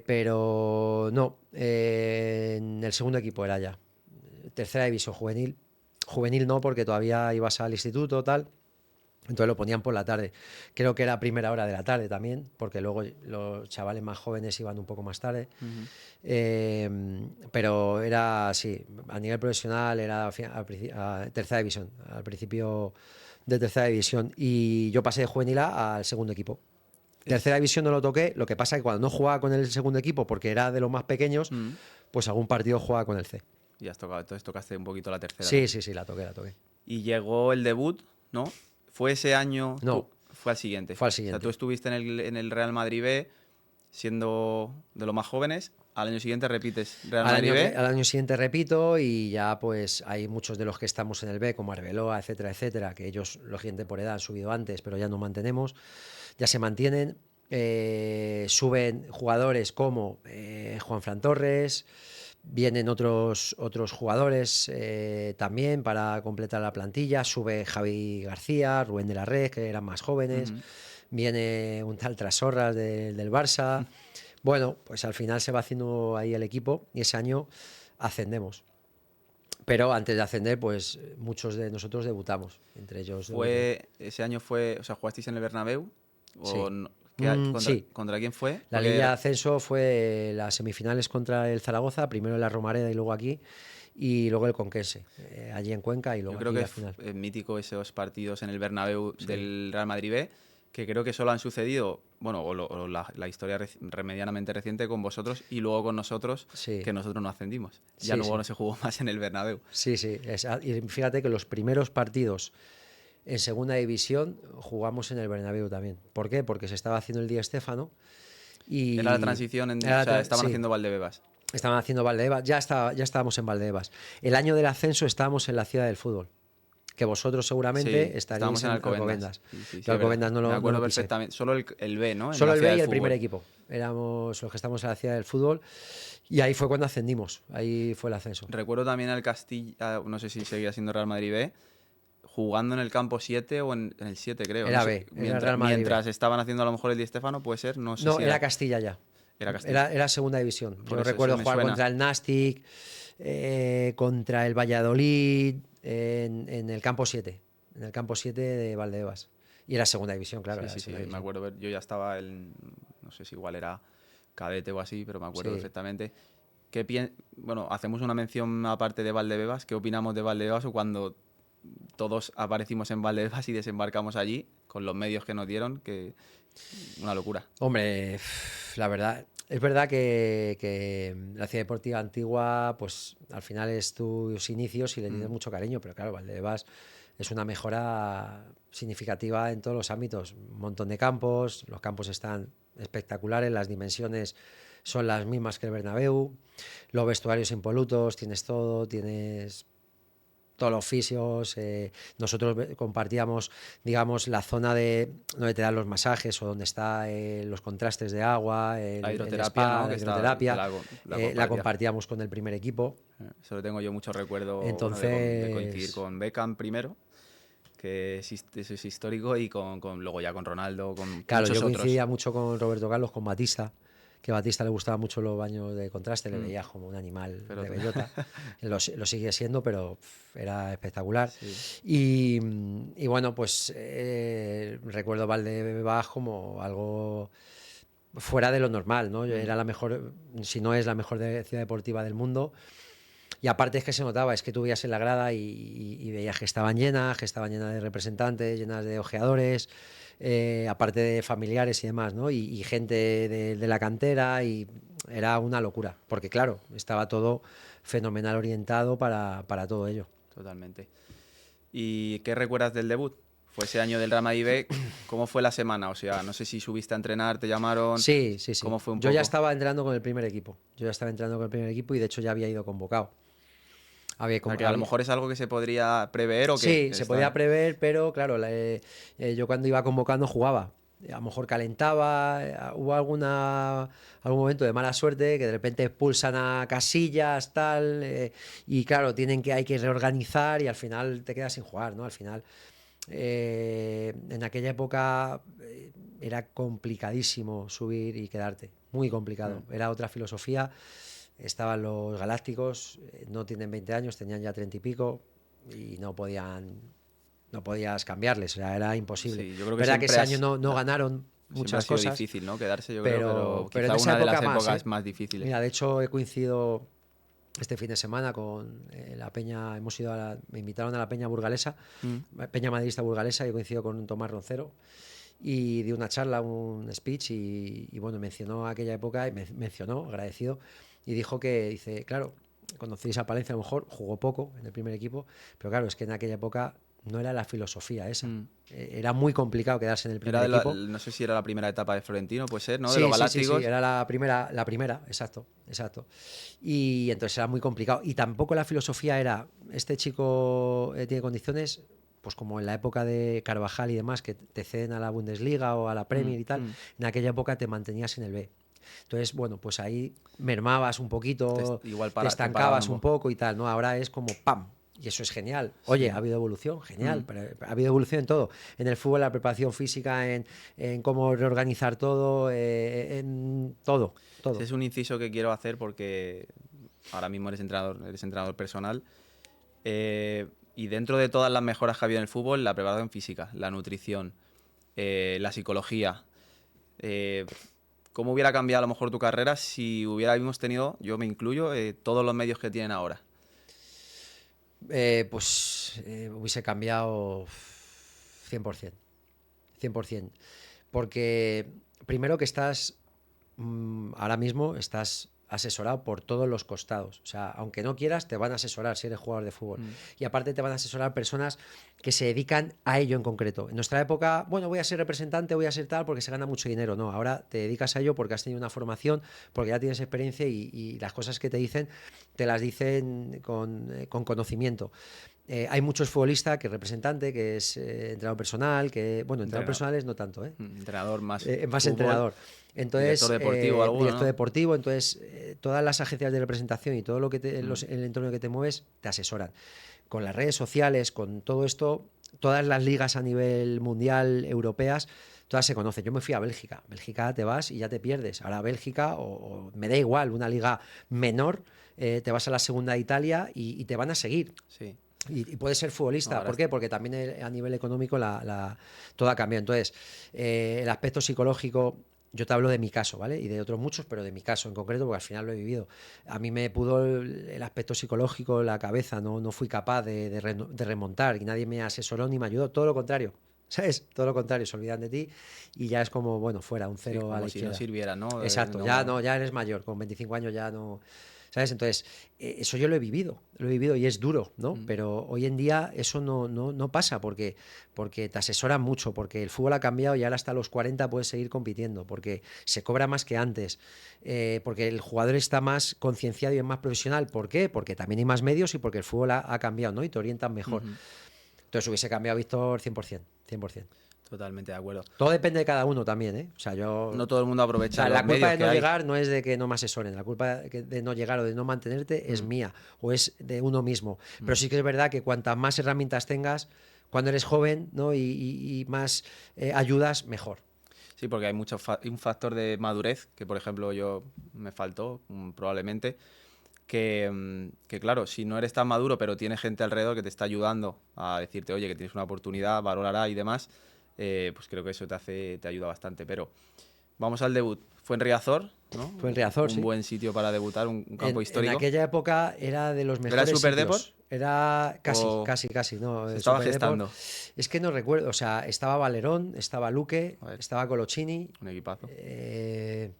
Pero no, en el segundo equipo era ya. Tercera división juvenil. Juvenil no, porque todavía ibas al instituto, tal. Entonces lo ponían por la tarde. Creo que era a primera hora de la tarde también, porque luego los chavales más jóvenes iban un poco más tarde. Pero era así, a nivel profesional era a tercera división, al principio de tercera división. Y yo pasé de juvenil A al segundo equipo. Tercera división no lo toqué, lo que pasa es que cuando no jugaba con el segundo equipo, porque era de los más pequeños, pues algún partido jugaba con el C. Y has tocado, entonces tocaste un poquito la tercera. Sí, sí, sí, la toqué. Y llegó el debut, ¿no? ¿Fue ese año? No. Fue al siguiente. Fue al siguiente. O sea, tú estuviste en el Real Madrid B, siendo de los más jóvenes. Al año siguiente repites Real Madrid B. Al año siguiente repito y ya pues hay muchos de los que estamos en el B, como Arbeloa, etcétera, etcétera, que ellos, lógicamente por edad, han subido antes, pero ya no mantenemos. Ya se mantienen. Suben jugadores como Juanfran Torres. Vienen otros jugadores también para completar la plantilla. Sube Javi García, Rubén de la Red, que eran más jóvenes. Viene un tal Trasorras del Barça. Bueno, pues al final se va haciendo ahí el equipo y ese año ascendemos. Pero antes de ascender, pues muchos de nosotros debutamos, entre ellos. Ese año fue, o sea, ¿jugasteis en el Bernabéu? Sí. Sí. ¿Contra quién fue? La Liga de Ascenso fue las semifinales contra el Zaragoza, primero en la Romareda y luego aquí, y luego el Conquense, allí en Cuenca y luego yo creo aquí que la final. Es mítico esos partidos en el Bernabéu del Real Madrid B, que creo que solo han sucedido, bueno, o la historia medianamente reciente con vosotros y luego con nosotros, que nosotros no ascendimos. Ya luego no se jugó más en el Bernabéu. Sí, sí. Y fíjate que los primeros partidos en segunda división jugamos en el Bernabéu también. ¿Por qué? Porque se estaba haciendo el Di Stéfano. Y era la transición, o sea, estaban haciendo Valdebebas. Estaban haciendo Valdebebas, ya estábamos en Valdebebas. El año del ascenso estábamos en la Ciudad del Fútbol, que vosotros seguramente estaríais en Alcobendas. Sí, Alcobendas no lo me acuerdo no perfectamente. Solo el B, ¿no? Solo el B y el primer equipo. Éramos los que estamos en la Ciudad del Fútbol. Y ahí fue cuando ascendimos, ahí fue el ascenso. Recuerdo también al Castilla, no sé si seguía siendo Real Madrid B, jugando en el campo 7 o en el 7, creo. Era no B, sé, era Real Madrid mientras B. Estaban haciendo a lo mejor el Di Stéfano, puede ser, no sé no, si era Castilla ya. Era Castilla. Era segunda división. Por Yo recuerdo jugar contra el Nastic, contra el Valladolid, en el campo 7. En el campo 7 de Valdebebas. Y era segunda división, claro. Sí, me acuerdo. Yo ya estaba no sé si igual era cadete o así, pero me acuerdo perfectamente. Bueno, hacemos una mención aparte de Valdebebas. ¿Qué opinamos de Valdebebas o cuando todos aparecimos en Valdebebas y desembarcamos allí con los medios que nos dieron? Que una locura. Hombre, la verdad, es verdad que la Ciudad Deportiva Antigua, pues al final es tus inicios y le tienes mucho cariño, pero claro, Valdebebas es una mejora significativa en todos los ámbitos. Un montón de campos, los campos están espectaculares, las dimensiones son las mismas que el Bernabéu, los vestuarios impolutos, tienes todo, tienes todos los fisios. Nosotros compartíamos, digamos, la zona de donde te dan los masajes o donde está los contrastes de agua, la hidroterapia, spa, ¿no? la hidroterapia, la compartíamos con el primer equipo. Eso tengo yo mucho recuerdo. Entonces, de coincidir con Beckham primero, que eso es histórico, y luego ya con Ronaldo, con claro, muchos yo coincidía otros. mucho con Roberto Carlos, con Batista, que a Batista le gustaban mucho los baños de contraste, le veías como un animal de bellota. Lo sigue siendo, pero era espectacular. Sí. Y bueno, pues recuerdo Valdebebas como algo fuera de lo normal, ¿no? Era la mejor, si no es la mejor ciudad deportiva del mundo. Y aparte es que se notaba, es que tú veías en la grada y veías que estaban llenas de representantes, llenas de ojeadores, aparte de familiares y demás, ¿no? Y gente de la cantera, y era una locura, porque claro, estaba todo fenomenal orientado para todo ello. Totalmente. ¿Y qué recuerdas del debut? Fue ese año del Real Madrid B. ¿Cómo fue la semana? O sea, no sé si subiste a entrenar, te llamaron. Sí. ¿Cómo fue un Yo poco? ya estaba entrenando con el primer equipo. Y de hecho ya había ido convocado. O sea, que a lo mejor es algo que se podría prever o que Sí, se podía prever, pero claro, yo cuando iba convocando jugaba. A lo mejor calentaba, hubo algún momento de mala suerte que de repente expulsan a Casillas, tal, y claro, hay que reorganizar y al final te quedas sin jugar, ¿no? Al final, en aquella época era complicadísimo subir y quedarte, muy complicado. Era otra filosofía. Estaban los Galácticos, no tienen 20 años, tenían ya 30 y pico y no podías cambiarles, o sea, era imposible. Sí, yo creo que Verdad que siempre ese año no ganaron siempre ha muchas sido cosas, difícil, ¿no? Quedarse, yo creo, pero pero en quizá esa una de las época más, épocas más difíciles. Mira, de hecho he coincidido este fin de semana con la Peña, me invitaron a la Peña burgalesa, Peña madridista burgalesa, y he coincidido con Tomás Roncero y di una charla, un speech y bueno, mencionó aquella época y mencionó, agradecido, y dice, claro, conocéis a Palencia, a lo mejor jugó poco en el primer equipo, pero claro, es que en aquella época no era la filosofía esa. Era muy complicado quedarse en el primer equipo. No sé si era la primera etapa de Florentino, puede ser, ¿no? De Sí, los sí, Galácticos. era la primera, exacto. Y entonces era muy complicado. Y tampoco la filosofía era, este chico tiene condiciones, pues como en la época de Carvajal y demás, que te ceden a la Bundesliga o a la Premier y tal, en aquella época te mantenías en el B. Entonces, bueno, pues ahí mermabas un poquito, Igual te te paraban estancabas un poco y tal, ¿no? Ahora es como ¡pam! Y eso es genial. Oye, Sí. ha habido evolución, genial, pero ha habido evolución en todo. En el fútbol, la preparación física, en cómo reorganizar todo, en todo. Ese es un inciso que quiero hacer porque ahora mismo eres entrenador personal. Y dentro de todas las mejoras que ha habido en el fútbol, la preparación física, la nutrición, la psicología. ¿Cómo hubiera cambiado a lo mejor tu carrera si hubiéramos tenido, yo me incluyo, todos los medios que tienen ahora? Hubiese cambiado 100%. 100%. Porque primero que ahora mismo estás asesorado por todos los costados. O sea, aunque no quieras, te van a asesorar si eres jugador de fútbol. Y aparte te van a asesorar personas que se dedican a ello en concreto. En nuestra época, bueno, voy a ser representante, voy a ser tal, porque se gana mucho dinero. No, ahora te dedicas a ello porque has tenido una formación, porque ya tienes experiencia y las cosas que te dicen, te las dicen con conocimiento. Hay muchos futbolistas que es representante, que es entrenador personal, entrenador personal es no tanto, Entrenador más más fútbol, entrenador. Entonces, director deportivo, alguno, director ¿no? deportivo, entonces todas las agencias de representación y todo lo que el entorno en que te mueves te asesoran. Con las redes sociales, con todo esto, todas las ligas a nivel mundial, europeas, todas se conocen. Yo me fui a Bélgica. Bélgica te vas y ya te pierdes. Ahora Bélgica, o me da igual, una liga menor, te vas a la segunda de Italia y te van a seguir. Sí. Y puedes ser futbolista. No, ¿Por qué? Porque también a nivel económico todo ha cambiado. Entonces, el aspecto psicológico, yo te hablo de mi caso, ¿vale? Y de otros muchos, pero de mi caso en concreto, porque al final lo he vivido. A mí me pudo el aspecto psicológico, la cabeza, no fui capaz de remontar y nadie me asesoró ni me ayudó. Todo lo contrario. ¿Sabes? Todo lo contrario, se olvidan de ti y ya es como, bueno, fuera, un cero como a la si izquierda. no sirviera, ¿no? Exacto, ya eres mayor, con 25 años ya no... ¿Sabes? Entonces, eso yo lo he vivido y es duro, ¿no? Pero hoy en día eso no pasa porque te asesoran mucho, porque el fútbol ha cambiado y ahora hasta los 40 puedes seguir compitiendo, porque se cobra más que antes, porque el jugador está más concienciado y es más profesional. ¿Por qué? Porque también hay más medios y porque el fútbol ha cambiado, ¿no? Y te orientan mejor. Entonces hubiese cambiado, Víctor, 100%. Totalmente de acuerdo. Todo depende de cada uno también, ¿eh? O sea, no todo el mundo aprovecha los la culpa medios de que no hay. llegar no es de que no me asesoren, la culpa de no llegar o de no mantenerte es mía o es de uno mismo. Pero sí que es verdad que cuantas más herramientas tengas, cuando eres joven, ¿no? y más ayudas, mejor. Sí, porque hay un factor de madurez que, por ejemplo, yo me faltó probablemente, que claro, si no eres tan maduro, pero tienes gente alrededor que te está ayudando a decirte, oye, que tienes una oportunidad, valorará y demás, pues creo que eso te ayuda bastante. Pero vamos al debut. Fue en Riazor, ¿no? Fue en Riazor, Un sí. buen sitio para debutar, un campo En histórico. aquella época era de los ¿Era mejores Superdeport? sitios. Era ¿O casi, no. se El estaba Superdeport. gestando? Es que no recuerdo, o sea, estaba Valerón, estaba Luque, A ver, estaba Colochini, un equipazo. eh,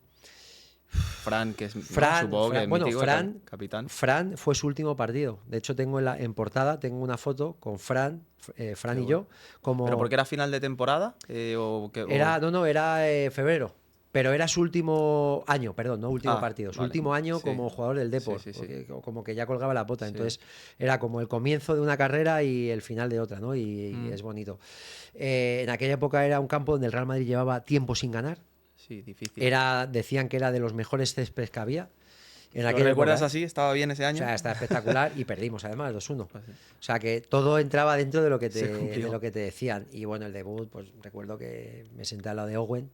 Fran, que es, ¿no? Supongo que es Bueno, mítico, el capitán. Fran fue su último partido. De hecho, tengo en portada tengo una foto con Fran Qué y bueno. yo, ¿Pero como porque era final de temporada? era, no, era febrero. Pero era su último año, perdón, no último Ah, partido, su vale. último año Sí, como jugador del sí, Depor, sí, sí. porque como que ya colgaba la bota. Sí. Entonces era como el comienzo de una carrera y el final de otra, ¿no? Y es bonito. En aquella época era un campo donde el Real Madrid llevaba tiempo sin ganar. Sí, difícil. Decían que era de los mejores céspedes que había en ¿Lo aquella época, recuerdas ¿eh? así? ¿Estaba bien ese O año? sea, está espectacular y perdimos además 2-1. Pues sí. O sea, que todo entraba dentro de lo que Se cumplió. te decían. Y bueno, el debut, pues recuerdo que me senté al lado de Owen.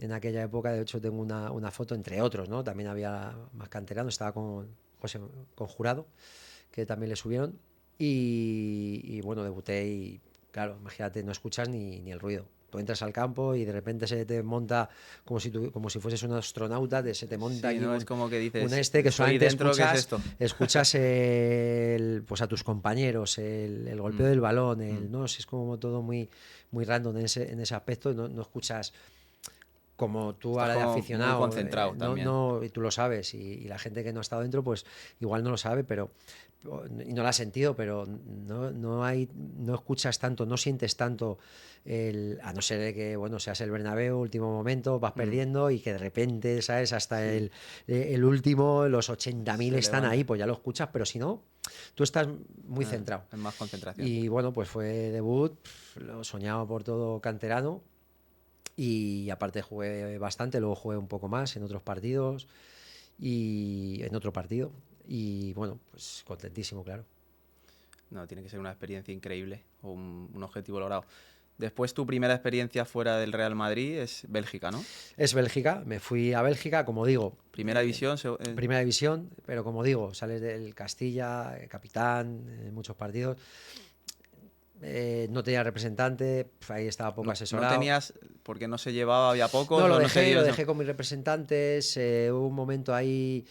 En aquella época, de hecho, tengo una foto, entre otros, ¿no? También había más canteranos, estaba con José, con Jurado, que también le subieron. Y bueno, debuté y, claro, imagínate, no escuchas ni el ruido. Tú entras al campo y de repente se te monta como si fueses un astronauta, se te monta Sí, aquí ¿no? Es como que un dices, este que estoy solamente dentro, ¿qué es esto? escuchas pues a tus compañeros, el golpeo del balón, ¿no? Es como todo muy random en ese aspecto, no escuchas como tú Estás ahora de como muy aficionado, concentrado también. y tú lo sabes, y la gente que no ha estado dentro, pues igual no lo sabe, y no lo ha sentido, pero no escuchas tanto, no sientes tanto, a no ser de que, bueno, seas el Bernabéu, último momento, vas perdiendo y que de repente, ¿sabes? Hasta Sí. el último, los 80.000 Se están levanta. ahí, pues ya lo escuchas, pero si no, tú estás muy centrado. Es más concentración. Y bueno, pues fue debut, lo soñaba por todo canterano. Y aparte jugué bastante, luego jugué un poco más en otros partidos y en otro partido. Y bueno, pues contentísimo, claro. No, tiene que ser una experiencia increíble, o un objetivo logrado. Después, tu primera experiencia fuera del Real Madrid es Bélgica, ¿no? Es Bélgica, me fui a Bélgica, como digo. Primera división. Primera división, pero como digo, sales del Castilla, capitán, en muchos partidos. No tenía representante, ahí estaba poco No, no asesorado. tenías, porque no se llevaba, había pocos, No, o no se dio lo eso. dejé con mis representantes. Hubo un momento ahí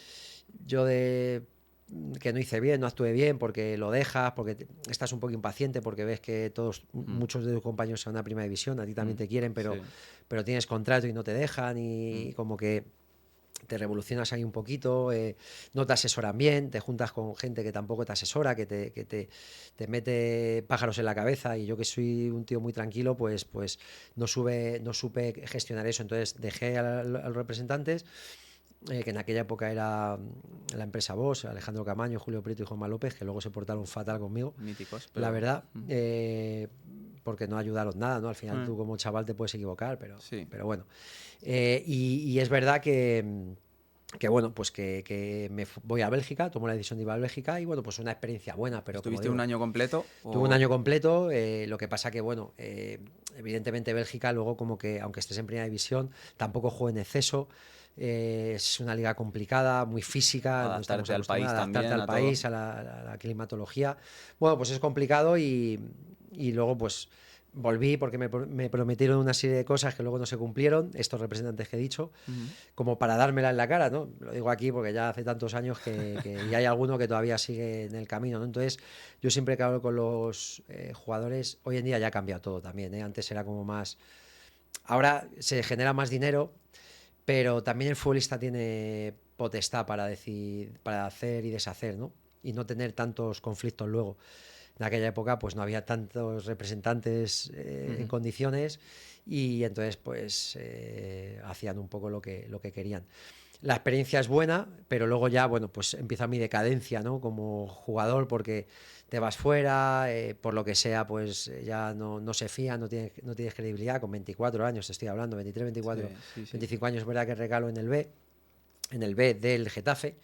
yo de que no hice bien, no actué bien, porque lo dejas, porque estás un poco impaciente, porque ves que muchos de tus compañeros se van a primera división, a ti también te quieren, Sí. pero tienes contrato y no te dejan, y como que te revolucionas ahí un poquito, no te asesoran bien, te juntas con gente que tampoco te asesora, que te mete pájaros en la cabeza, y yo que soy un tío muy tranquilo, pues no supe gestionar eso. Entonces dejé a los representantes, que en aquella época era la empresa Bosch, Alejandro Camaño, Julio Prieto y Juanma López, que luego se portaron fatal conmigo, Míticos, la pero... verdad, porque no ayudaron nada, ¿no? Al final tú como chaval te puedes equivocar, Sí. pero bueno. Y es verdad que bueno, pues que voy a Bélgica, tomo la decisión de ir a Bélgica, y bueno, pues una experiencia buena, pero como ¿Estuviste digo, un año completo? tuve un año completo, lo que pasa que, bueno, evidentemente Bélgica luego, como que aunque estés en primera división, tampoco juego en exceso. Es una liga complicada, muy física, no estamos Adaptarte al país acostumbrados a adaptarte también, al a todo. país, a la climatología. Bueno, pues es complicado, y luego pues volví porque me prometieron una serie de cosas que luego no se cumplieron, estos representantes que he dicho, como para dármela en la cara, ¿no? Lo digo aquí porque ya hace tantos años y hay alguno que todavía sigue en el camino, ¿no? Entonces, yo siempre que hablo con los jugadores, hoy en día ya ha cambiado todo también, ¿eh? Antes era como más... Ahora se genera más dinero, pero también el futbolista tiene potestad para decir, para hacer y deshacer, ¿no? Y no tener tantos conflictos luego. En aquella época pues no había tantos representantes en condiciones, y entonces pues hacían un poco lo que querían. La experiencia es buena, pero luego ya, bueno, pues empieza mi decadencia, ¿no? Como jugador, porque te vas fuera, por lo que sea, pues ya no se fía, no tienes credibilidad. Con 24 años te estoy hablando, 23, 24, Sí. 25 años, es verdad que regalo en el B del Getafe.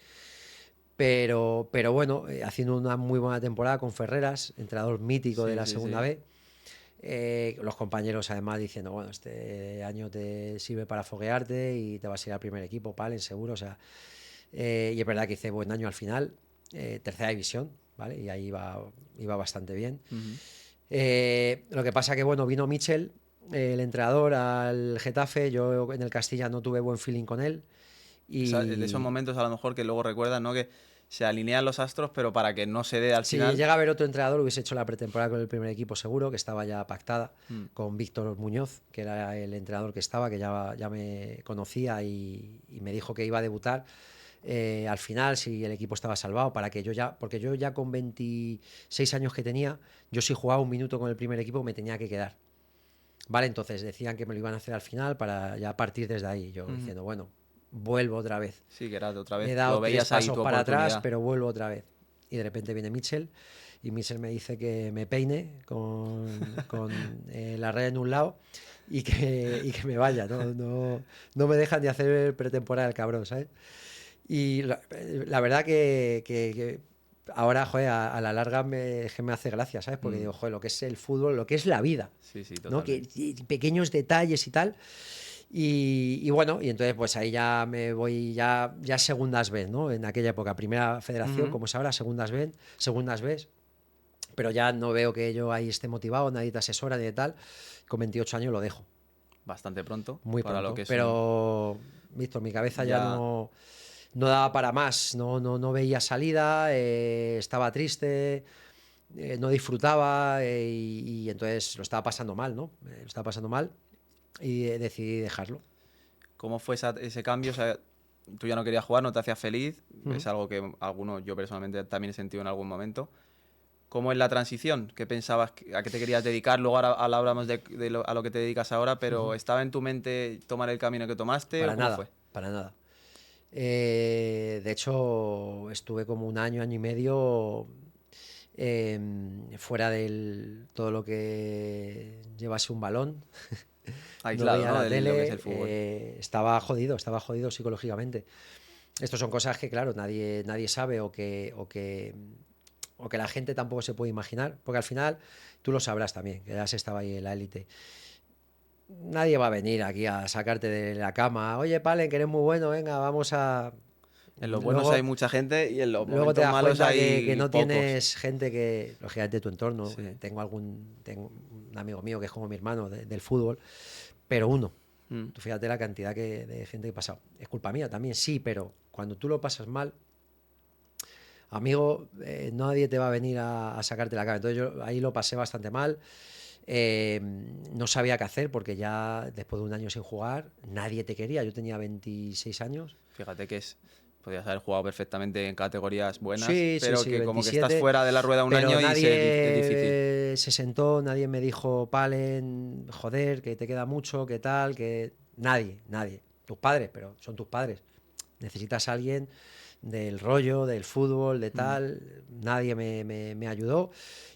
Pero bueno, haciendo una muy buena temporada con Ferreras, entrenador mítico de la segunda Sí. B. Los compañeros además diciendo, bueno, este año te sirve para foguearte y te vas a ir al primer equipo, Palen, seguro. O sea, y es verdad que hice buen año al final, tercera división, ¿vale? Y ahí iba bastante bien. Lo que pasa que, bueno, vino Michel, el entrenador, al Getafe. Yo en el Castilla no tuve buen feeling con él. De esos momentos a lo mejor que luego recuerdas, ¿no? Que se alinean los astros, pero para que no se dé al Si final. llega a haber otro entrenador, hubiese hecho la pretemporada con el primer equipo seguro, que estaba ya pactada con Víctor Muñoz, que era el entrenador que estaba, que ya me conocía y me dijo que iba a debutar. Al final, si el equipo estaba salvado, porque yo ya con 26 años que tenía, yo si jugaba un minuto con el primer equipo me tenía que quedar. Vale, entonces decían que me lo iban a hacer al final para ya partir desde ahí. Yo diciendo, bueno, vuelvo otra vez. Sí, que era de otra vez. He dado Lo 3 veías ahí pasos tu para atrás, oportunidad. pero vuelvo otra vez. Y de repente viene Mitchell y Mitchell me dice que me peine con la raya en un lado y que me vaya. No me dejan de hacer pretemporada el cabrón, ¿sabes? Y la verdad que ahora, joder, a la larga que me hace gracia, ¿sabes? Porque digo, joder, lo que es el fútbol, lo que es la vida, Sí, sí, ¿no? Que totalmente. pequeños detalles y tal. Y bueno, y entonces pues ahí ya me voy ya segundas B, ¿no? En aquella época, primera federación, como es ahora, segundas B, pero ya no veo que yo ahí esté motivado, nadie te asesora ni de tal. Con 28 años lo dejo, Bastante pronto muy para lo pronto. que es un... Pero, Víctor, mi cabeza ya Ya... no daba para más, no veía salida, estaba triste, no disfrutaba y entonces lo estaba pasando mal, ¿no? Lo estaba pasando mal y decidí dejarlo. ¿Cómo fue ese cambio? O sea, tú ya no querías jugar, no te hacía feliz. Ujú. Es algo que yo personalmente también he sentido en algún momento. ¿Cómo es la transición? ¿Qué pensabas? ¿A qué te querías dedicar? Luego ahora hablamos a lo que te dedicas ahora, pero ¿estaba en tu mente tomar el camino que tomaste o Para cómo nada, fue? para nada. De hecho, estuve como un año, año y medio fuera del todo lo que llevase un balón. No Aislado, veía ¿no? la De lo que es el tele, fútbol. estaba jodido psicológicamente. Estos son cosas que, claro, nadie sabe o que la gente tampoco se puede imaginar, porque al final tú lo sabrás también, que ya has estado ahí en la élite. Nadie va a venir aquí a sacarte de la cama. Oye, Palen, que eres muy bueno, venga, vamos a... En los buenos hay Luego, mucha gente y en los luego te momentos das malos cuenta que hay no pocos. tienes gente que, lógicamente, tu entorno. Sí. Tengo un amigo mío que es como mi hermano del fútbol, pero uno. Mm. Tú fíjate la cantidad de gente que ha pasado. Es culpa mía también, sí, pero cuando tú lo pasas mal, amigo, nadie te va a venir a sacarte la cara. Entonces yo ahí lo pasé bastante mal. Eh, no sabía qué hacer porque ya después de un año sin jugar, nadie te quería. Yo tenía 26 años. Fíjate que podías haber jugado perfectamente en categorías buenas, Sí, sí, pero sí, que como que estás 27. fuera de la rueda un Pero año y es difícil. nadie se sentó, nadie me dijo, Palen, joder, que te queda mucho, que tal, que... Nadie. Tus padres, pero son tus padres. Necesitas a alguien del rollo, del fútbol, de Mm. tal. Nadie me ayudó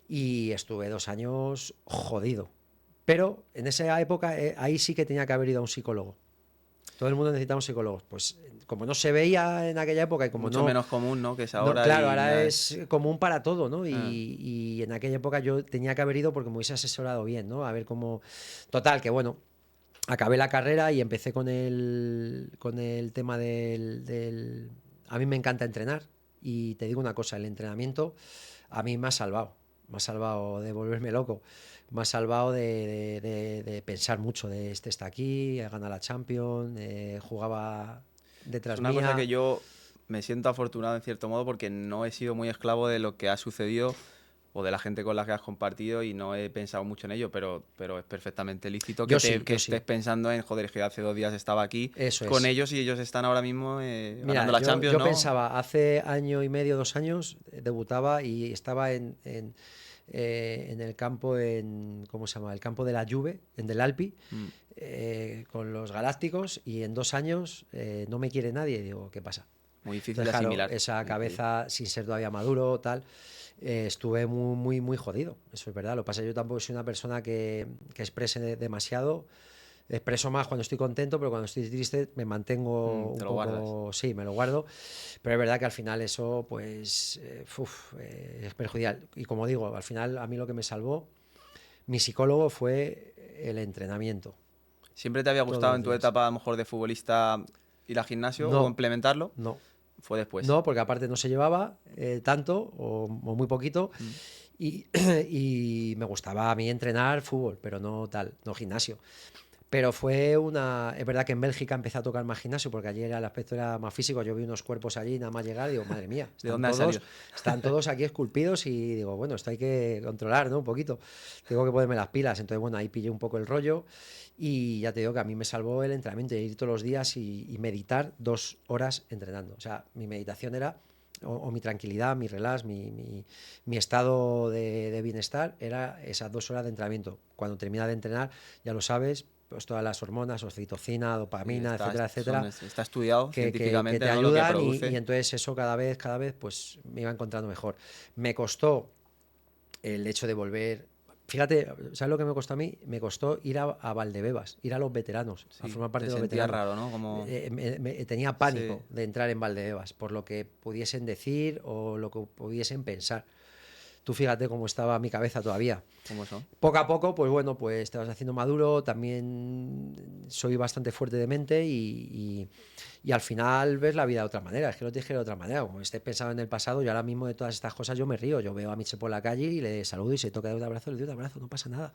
y estuve 2 años jodido. Pero en esa época ahí sí que tenía que haber ido a un psicólogo. Todo el mundo necesitaba un psicólogo. Pues como no se veía en aquella época y como Mucho menos común, ¿no? Que es no, ahora claro, y ahora ya es... es común para todo, ¿no? Ah. Y en aquella época yo tenía que haber ido porque me hubiese asesorado bien, ¿no? A ver cómo... Total, que bueno, acabé la carrera y empecé con el tema del... A mí me encanta entrenar y te digo una cosa, el entrenamiento a mí me ha salvado de volverme loco, me ha salvado de pensar mucho, de este está aquí, gana la Champions, jugaba Es detrás una cosa que mía. yo me siento afortunado en cierto modo porque no he sido muy esclavo de lo que ha sucedido o de la gente con la que has compartido y no he pensado mucho en ello, pero es perfectamente lícito Yo que yo sí, estés pensando en, joder, es que hace 2 días estaba aquí eso con es. ellos y ellos están ahora mismo ganando Mira, la yo, Champions, yo ¿no? pensaba, hace año y medio, 2 años, debutaba y estaba en el campo, ¿cómo se llama? El campo de la Juve, en Del Alpi, Mm. con los Galácticos y en 2 años no me quiere nadie. Y digo, ¿qué pasa? Muy difícil Entonces, de claro, asimilar. esa Muy difícil. cabeza, sin ser todavía maduro, tal, estuve muy, muy, muy jodido. Eso es verdad. Lo que pasa es que yo tampoco soy una persona que exprese demasiado. Expreso más cuando estoy contento, pero cuando estoy triste me mantengo Te un lo guardas. poco, sí, me lo guardo, pero es verdad que al final eso pues es perjudicial. Y como digo, al final a mí lo que me salvó Mi psicólogo fue el entrenamiento. ¿Siempre te había Todos gustado los en tu días. etapa a lo mejor de futbolista ir al gimnasio o No, implementarlo? no. Fue después. No, porque aparte no se llevaba tanto o muy poquito Mm. y, y me gustaba a mí entrenar fútbol, pero no tal, no gimnasio. Pero fue una... Es verdad que en Bélgica empecé a tocar más gimnasio porque allí el aspecto era más físico. Yo vi unos cuerpos allí nada más llegar y digo, madre mía, ¿De dónde han salido? están todos aquí esculpidos y digo, bueno, esto hay que controlar, ¿no? Un poquito. Tengo que ponerme las pilas. Entonces, bueno, ahí pillé un poco el rollo y ya te digo que a mí me salvó el entrenamiento, ir todos los días y meditar 2 horas entrenando. O sea, mi meditación era... O mi tranquilidad, mi relax, mi estado de bienestar era esas 2 horas de entrenamiento. Cuando termina de entrenar, ya lo sabes, pues todas las hormonas, oxitocina, Sí, dopamina, etcétera, etcétera, está estudiado que científicamente, te ¿no? Lo que ayudan produce. y entonces eso cada vez, pues me iba encontrando mejor. Me costó el hecho de volver. Fíjate, ¿sabes lo que me costó a mí? Me costó ir a Valdebebas, ir a los veteranos, a Sí, formar parte te de los sentías veteranos. raro, ¿no? Como... Tenía Sí, pánico de entrar en Valdebebas, por lo que pudiesen decir o lo que pudiesen pensar. Tú fíjate cómo estaba mi cabeza todavía. como eso. Poco a poco, pues bueno, pues te vas haciendo maduro, también soy bastante fuerte de mente y al final ves la vida de otra manera, es que lo dije de otra manera, como estés pensando en el pasado, yo ahora mismo de todas estas cosas yo me río, yo veo a Miche por la calle y le saludo y se toca de un abrazo, le doy un abrazo, no pasa nada.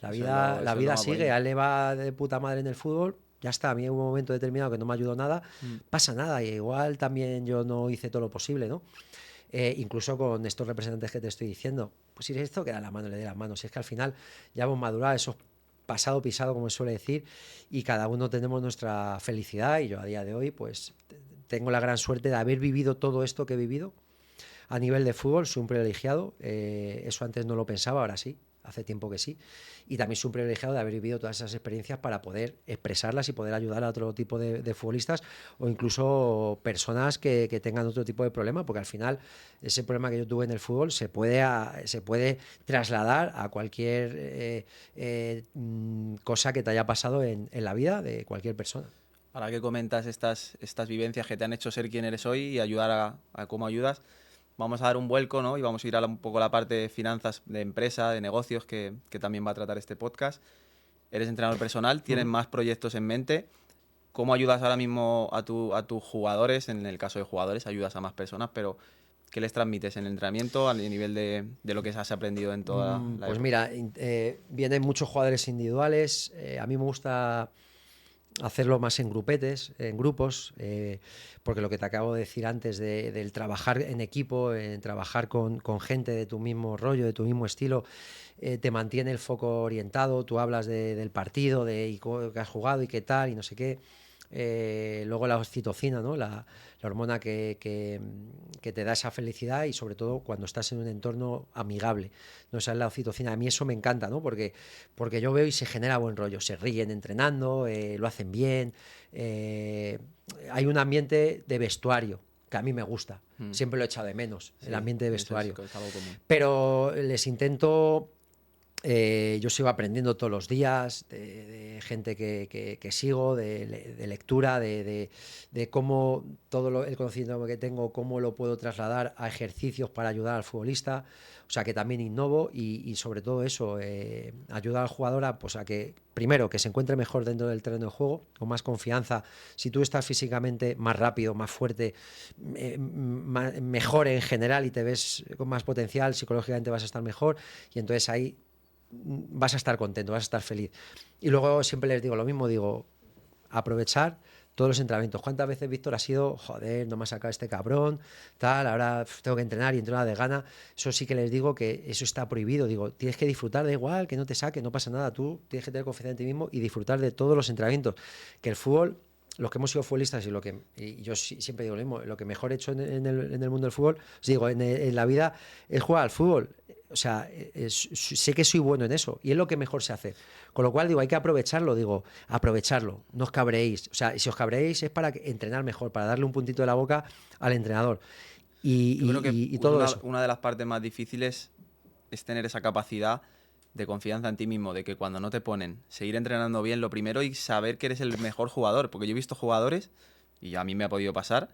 La Eso es lo vida más sigue, bonito. a él le va de puta madre en el fútbol, ya está, a mí hubo un momento determinado que no me ayudó nada, Mm. pasa nada, y igual también yo no hice todo lo posible, ¿no? Incluso con estos representantes que te estoy diciendo, pues si esto queda en la mano, le dé las manos. Si es que al final ya hemos madurado, eso es pasado pisado, como se suele decir, y cada uno tenemos nuestra felicidad. Y yo a día de hoy, pues tengo la gran suerte de haber vivido todo esto que he vivido. A nivel de fútbol, soy un privilegiado. Eso antes no lo pensaba, ahora sí. Hace tiempo que sí. Y también soy un privilegiado de haber vivido todas esas experiencias para poder expresarlas y poder ayudar a otro tipo de futbolistas o incluso personas que tengan otro tipo de problema, porque al final ese problema que yo tuve en el fútbol se puede trasladar a cualquier cosa que te haya pasado en la vida de cualquier persona. Ahora que comentas estas vivencias que te han hecho ser quien eres hoy y ayudar a cómo ayudas, vamos a dar un vuelco, ¿no? Y vamos a ir a un poco a la parte de finanzas, de empresa, de negocios, que también va a tratar este podcast. Eres entrenador personal, tienes más proyectos en mente. ¿Cómo ayudas ahora mismo a tus jugadores? En el caso de jugadores, ayudas a más personas, pero ¿qué les transmites en el entrenamiento a nivel de lo que has aprendido en toda la Pues época? mira, vienen muchos jugadores individuales. A mí me gusta hacerlo más en grupetes, en grupos, porque lo que te acabo de decir antes del trabajar en equipo, en trabajar con gente de tu mismo rollo, de tu mismo estilo, te mantiene el foco orientado, tú hablas del partido, de qué has jugado y qué tal y no sé qué. Luego la oxitocina, ¿no? La hormona que te da esa felicidad y sobre todo cuando estás en un entorno amigable, no, esa es la oxitocina. A mí eso me encanta, ¿no? Porque yo veo y se genera buen rollo, se ríen entrenando, lo hacen bien, hay un ambiente de vestuario que a mí me gusta, Mm. siempre lo he echado de menos, el Sí, ambiente de eso es vestuario, algo común. pero les intento yo sigo aprendiendo todos los días de gente que sigo, de lectura, de cómo todo el conocimiento que tengo, cómo lo puedo trasladar a ejercicios para ayudar al futbolista. O sea que también innovo y sobre todo eso, ayudar al jugador pues a que, primero, que se encuentre mejor dentro del terreno de juego, con más confianza. Si tú estás físicamente más rápido, más fuerte, mejor en general y te ves con más potencial, psicológicamente vas a estar mejor y entonces ahí vas a estar contento, vas a estar feliz. Y luego siempre les digo lo mismo, digo, aprovechar todos los entrenamientos. ¿Cuántas veces, Víctor, ha sido, joder, no me ha sacado este cabrón, tal, ahora tengo que entrenar y entrenar de gana? Eso sí que les digo que eso está prohibido. Digo, tienes que disfrutar, da igual, que no te saque, no pasa nada. Tú tienes que tener confianza en ti mismo y disfrutar de todos los entrenamientos. Que el fútbol, los que hemos sido futbolistas y yo siempre digo lo mismo, lo que mejor he hecho en el mundo del fútbol, os digo, en la vida es jugar al fútbol. O sea, sé que soy bueno en eso y es lo que mejor sé hacer. Con lo cual digo, hay que aprovecharlo, aprovecharlo, no os cabréis. O sea, si os cabréis es para entrenar mejor, para darle un puntito de la boca al entrenador. Yo creo que Y todo eso. una de las partes más difíciles es tener esa capacidad de confianza en ti mismo, de que cuando no te ponen, seguir entrenando bien lo primero y saber que eres el mejor jugador. Porque yo he visto jugadores, y a mí me ha podido pasar,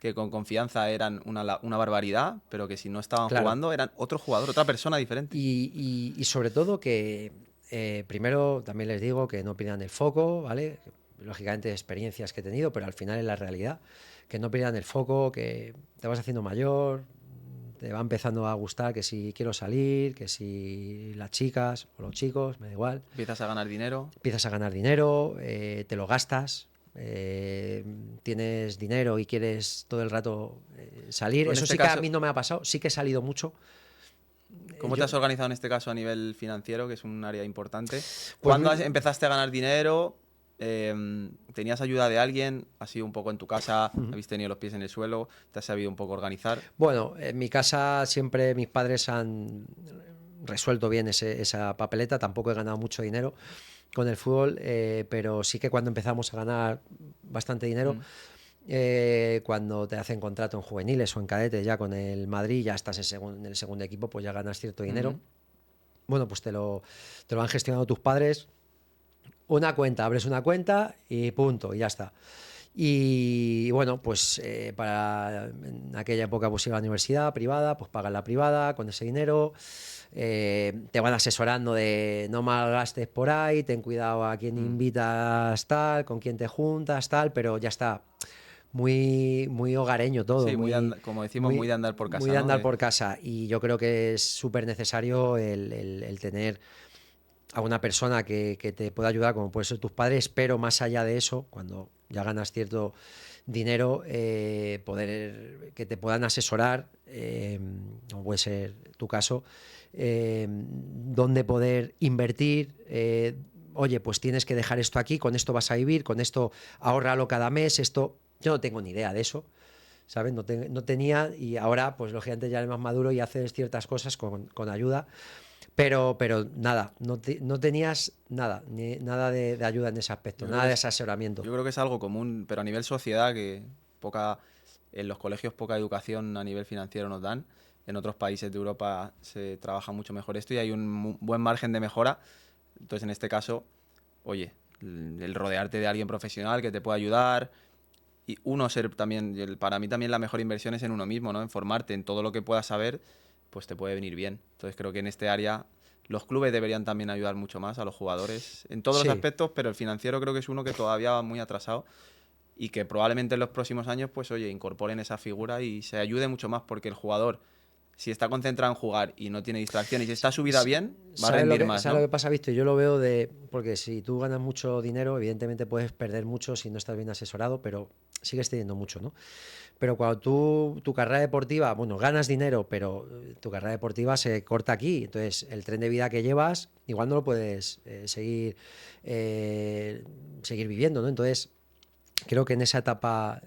que con confianza eran una barbaridad, pero que si no estaban Claro. jugando eran otro jugador, otra persona diferente. Y sobre todo que, primero también les digo que no pierdan el foco, ¿vale? Lógicamente experiencias que he tenido, pero al final es la realidad. Que no pierdan el foco, que te vas haciendo mayor, te va empezando a gustar que si quiero salir, que si las chicas o los chicos, me da igual. Empiezas a ganar dinero. Empiezas a ganar dinero, te lo gastas, tienes dinero y quieres todo el rato salir. Tú en Eso este sí que a caso, mí no me ha pasado, sí que he salido mucho. ¿cómo te Yo, has organizado en este caso a nivel financiero, que es un área importante? pues, ¿Cuándo empezaste a ganar dinero? ¿Tenías ayuda de alguien? ¿Has sido un poco en tu casa? ¿Habéis tenido los pies en el suelo? ¿Te has sabido un poco organizar? bueno, en mi casa siempre mis padres han resuelto bien esa papeleta. Tampoco he ganado mucho dinero con el fútbol, pero sí que cuando empezamos a ganar bastante dinero, Mm. cuando te hacen contrato en juveniles o en cadetes ya con el Madrid, ya estás en el segundo equipo, pues ya ganas cierto dinero. Bueno, pues te lo han gestionado tus padres. Una cuenta, abres una cuenta y punto, y ya está. Y bueno, pues en aquella época pues iba a la universidad privada, pues pagas la privada con ese dinero. Te van asesorando de no malgastes por ahí, ten cuidado a quién invitas tal, con quién te juntas tal, pero ya está. Muy, muy hogareño todo, Sí, como decimos, muy de andar por muy casa, de ¿no? andar por casa. Y yo creo que es súper necesario el tener a una persona que te pueda ayudar, como pueden ser tus padres, pero más allá de eso, cuando ya ganas cierto dinero, poder que te puedan asesorar, como puede ser tu caso, dónde poder invertir. Oye, pues tienes que dejar esto aquí, con esto vas a vivir, con esto ahórralo cada mes, esto. Yo no tengo ni idea de eso, ¿sabes? No tenía, y ahora, pues lógicamente ya eres más maduro y haces ciertas cosas con ayuda. Pero nada, no tenías nada, nada de ayuda en ese aspecto, Yo creo nada que de es, asesoramiento. yo creo que es algo común, pero a nivel sociedad, que en los colegios poca educación a nivel financiero nos dan. En otros países de Europa se trabaja mucho mejor esto y hay un buen margen de mejora. Entonces, en este caso, oye, el rodearte de alguien profesional que te pueda ayudar y uno ser también, para mí también la mejor inversión es en uno mismo, ¿no? En formarte en todo lo que puedas saber, pues te puede venir bien. Entonces, creo que en este área los clubes deberían también ayudar mucho más a los jugadores en todos los Sí, aspectos, pero el financiero creo que es uno que todavía va muy atrasado y que probablemente en los próximos años, pues oye, incorporen esa figura y se ayude mucho más porque el jugador, si está concentrado en jugar y no tiene distracciones y está su vida bien, va a rendir más, ¿sabes lo ¿no? que pasa, Víctor? Yo lo veo porque si tú ganas mucho dinero, evidentemente puedes perder mucho si no estás bien asesorado, pero sigues teniendo mucho, ¿no? Pero cuando tu carrera deportiva, bueno, ganas dinero, pero tu carrera deportiva se corta aquí. Entonces, el tren de vida que llevas, igual no lo puedes seguir viviendo, ¿no? Entonces, creo que en esa etapa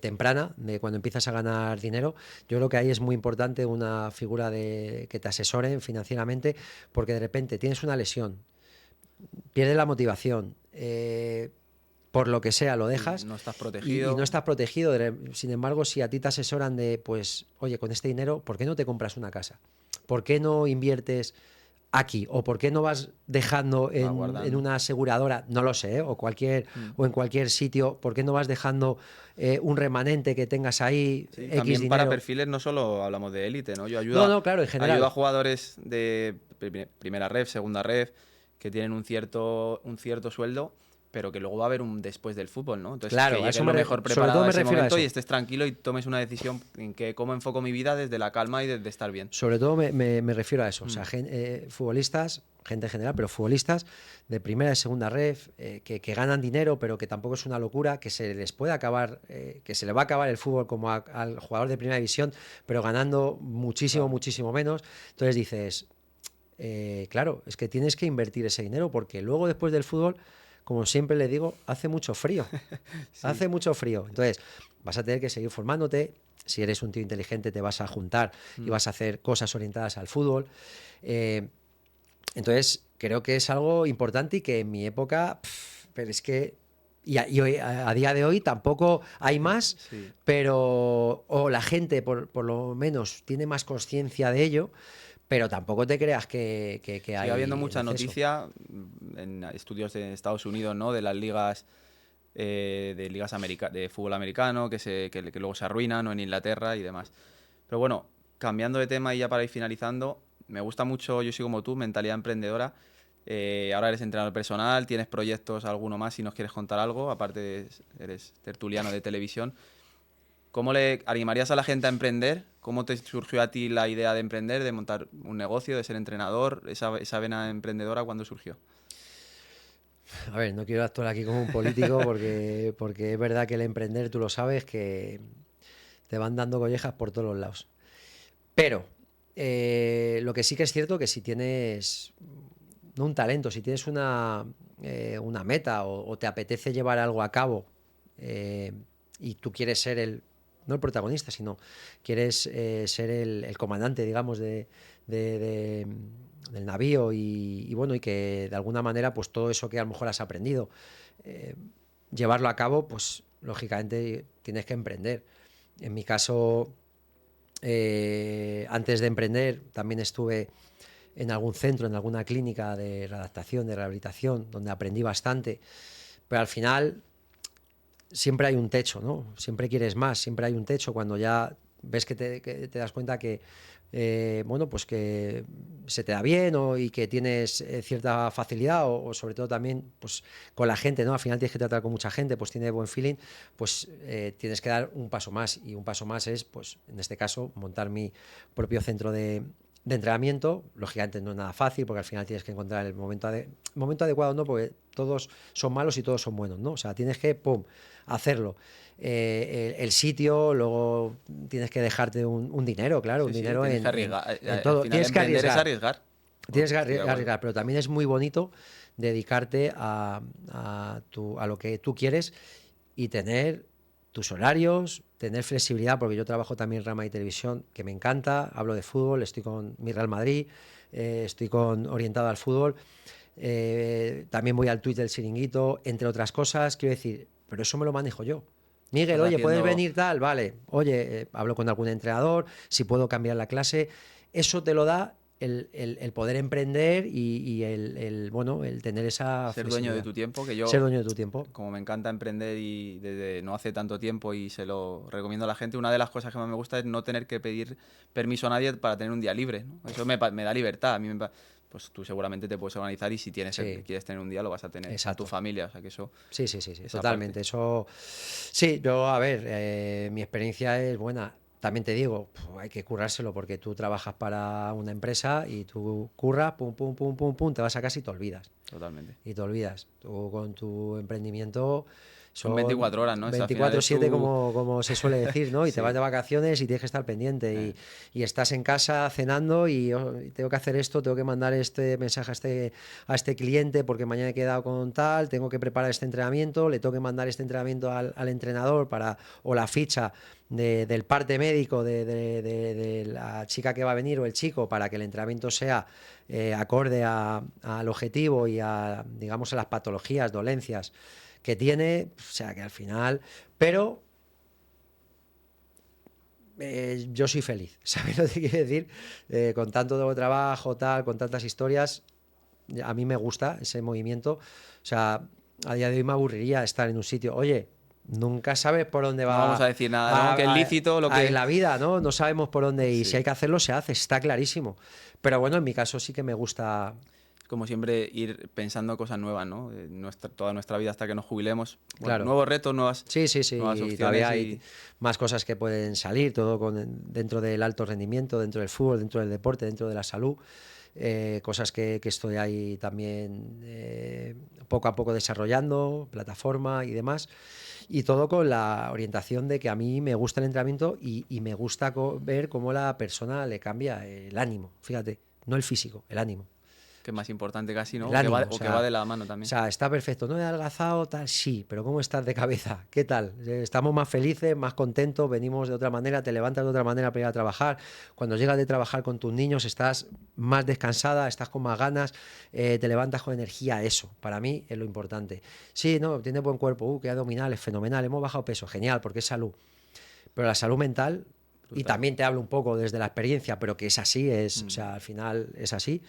temprana, de cuando empiezas a ganar dinero, yo creo que ahí es muy importante una figura que te asesoren financieramente, porque de repente tienes una lesión, pierdes la motivación, por lo que sea lo Sí, dejas no estás y no protegido. estás protegido. Sin embargo, si a ti te asesoran de, pues, oye, con este dinero, ¿por qué no te compras una casa? ¿Por qué no inviertes aquí? ¿O por qué no vas dejando Va en guardando. una aseguradora, no lo sé, o en cualquier sitio, ¿por qué no vas dejando un remanente que tengas ahí, Sí, X también para dinero? perfiles no solo hablamos de élite, ¿no? No, no, claro, en Ayudo a general. jugadores de primera ref, segunda ref, que tienen un cierto sueldo, pero que luego va a haber un después del fútbol, ¿no? Entonces, que Claro, llegues lo mejor sobre preparado todo a me ese refiero a momento y eso. estés tranquilo y tomes una decisión en que cómo enfoco mi vida desde la calma y desde estar bien. Sobre todo me refiero a eso. O sea, Mm. futbolistas, gente en general, pero futbolistas de primera y segunda ref, que ganan dinero, pero que tampoco es una locura, que se les puede acabar, que se le va a acabar el fútbol como al jugador de primera división, pero ganando muchísimo, Claro. muchísimo menos. Entonces dices, claro, es que tienes que invertir ese dinero porque luego después del fútbol, como siempre le digo, hace mucho frío. Sí. Hace mucho frío. Entonces, vas a tener que seguir formándote. Si eres un tío inteligente, te vas a juntar y Mm. vas a hacer cosas orientadas al fútbol. Eh, entonces, creo que es algo importante y que en mi época, pero es que. Y hoy, a día de hoy tampoco hay más, Sí. pero. O la gente, por lo menos, tiene más conciencia de ello, pero tampoco te creas que Sigue habiendo hay en mucha exceso. noticia en estudios de Estados Unidos, ¿no? De las ligas de ligas de fútbol americano que luego se arruinan, o en Inglaterra y demás. Pero bueno, cambiando de tema y ya para ir finalizando, me gusta mucho, yo soy como tú, mentalidad emprendedora. Ahora eres entrenador personal, tienes proyectos, alguno más, si nos quieres contar algo, aparte eres tertuliano de televisión. ¿Cómo le animarías a la gente a emprender? ¿Cómo te surgió a ti la idea de emprender, de montar un negocio, de ser entrenador? Esa vena emprendedora, ¿cuándo surgió? A ver, no quiero actuar aquí como un político porque es verdad que el emprender, tú lo sabes, que te van dando collejas por todos los lados. Pero lo que sí que es cierto que si tienes, no un talento, si tienes una meta o te apetece llevar algo a cabo eh, y tú quieres ser no el protagonista, sino quieres ser el comandante, digamos, de- del navío y bueno, y que de alguna manera pues todo eso que a lo mejor has aprendido, eh, llevarlo a cabo, pues lógicamente tienes que emprender. En mi caso, antes de emprender, también estuve en algún centro, en alguna clínica de readaptación, de rehabilitación, donde aprendí bastante, pero al final siempre hay un techo, ¿no? Siempre quieres más, siempre hay un techo cuando ya ves que te das cuenta que, bueno, pues que se te da bien y que tienes cierta facilidad o sobre todo también pues con la gente, ¿no? Al final tienes que tratar con mucha gente, pues tiene buen feeling, pues tienes que dar un paso más y un paso más es, pues en este caso, montar mi propio centro de entrenamiento. Lógicamente no es nada fácil porque al final tienes que encontrar el momento adecuado, ¿no? Porque todos son malos y todos son buenos, ¿no? O sea, tienes que, pum, hacerlo. El sitio, luego tienes que dejarte un dinero, claro, un Sí, sí, dinero tienes que arriesgar. en Al todo. final Tienes que emprender es arriesgar, arriesgar. tienes que Estoy de acuerdo. arriesgar, pero también es muy bonito dedicarte a lo que tú quieres y tener tus horarios, tener flexibilidad, porque yo trabajo también en rama y televisión, que me encanta, hablo de fútbol, estoy con mi Real Madrid, estoy orientado al fútbol, también voy al Twitch del Chiringuito, entre otras cosas, quiero decir, pero eso me lo manejo yo. Miguel, Estás oye, ¿puedes haciendo... venir tal? Vale, oye, hablo con algún entrenador, si puedo cambiar la clase, eso te lo da el poder emprender y bueno, el tener esa ser dueño de flexibilidad. tu tiempo, que Ser yo, dueño de tu tiempo. como me encanta emprender y desde no hace tanto tiempo y se lo recomiendo a la gente, una de las cosas que más me gusta es no tener que pedir permiso a nadie para tener un día libre, ¿no? Eso me da libertad. Pues tú seguramente te puedes organizar y si Sí, quieres tener un día lo vas a tener con tu exacto. familia, o sea que eso, Sí, sí, sí, sí, esa parte. totalmente. Eso, sí, yo, a ver, mi experiencia es buena. También te digo, hay que currárselo porque tú trabajas para una empresa y tú curras, pum, pum, pum, pum, pum, te vas a casa y te olvidas. Totalmente. Y te olvidas. Tú con tu emprendimiento Son son 24 horas, ¿no? Al final es 24/7 tu... como se suele decir, ¿no? Y te vas Sí. de vacaciones y tienes que estar pendiente Eh, y estás en casa cenando y, oh, y tengo que hacer esto, tengo que mandar este mensaje a este cliente porque mañana he quedado con tal, tengo que preparar este entrenamiento, le tengo que mandar este entrenamiento al entrenador o la ficha del parte médico de la chica que va a venir o el chico para que el entrenamiento sea acorde al objetivo y digamos, a las patologías, dolencias que tiene, o sea que al final, pero yo soy feliz, ¿sabes lo que quiero decir? Con tanto trabajo, tal, con tantas historias, a mí me gusta ese movimiento, o sea, a día de hoy me aburriría estar en un sitio, oye, nunca sabes por dónde no vamos va a decir nada, ¿no? Que es lícito lo que... la vida, ¿no? No sabemos por dónde y si Sí. hay que hacerlo, se hace, está clarísimo. Pero bueno, en mi caso sí que me gusta. Como siempre, ir pensando cosas nuevas, ¿no? Toda nuestra vida hasta que nos jubilemos. Bueno, Claro. nuevos retos, Sí, sí, nuevas sí, y todavía opciones hay y... más cosas que pueden salir, todo dentro del alto rendimiento, dentro del fútbol, dentro del deporte, dentro de la salud, cosas que estoy ahí también poco a poco desarrollando, plataforma y demás, y todo con la orientación de que a mí me gusta el entrenamiento y me gusta ver cómo la persona le cambia el ánimo, fíjate, no el físico, el ánimo. Que es más importante casi, ¿no? El ánimo, O que va de la mano o también. sea, está perfecto, no he adelgazado, tal, sí, pero ¿cómo estás de cabeza? ¿Qué tal? Estamos más felices, más contentos, venimos de otra manera, te levantas de otra manera para ir a trabajar. Cuando llegas de trabajar con tus niños estás más descansada, estás con más ganas, te levantas con energía, eso, para mí es lo importante. Sí, no, tiene buen cuerpo, qué abdominales, fenomenal, hemos bajado peso, genial, porque es salud. Pero la salud mental, y Brutal. también te hablo un poco desde la experiencia, pero que es así, o Mm. sea, al final es así.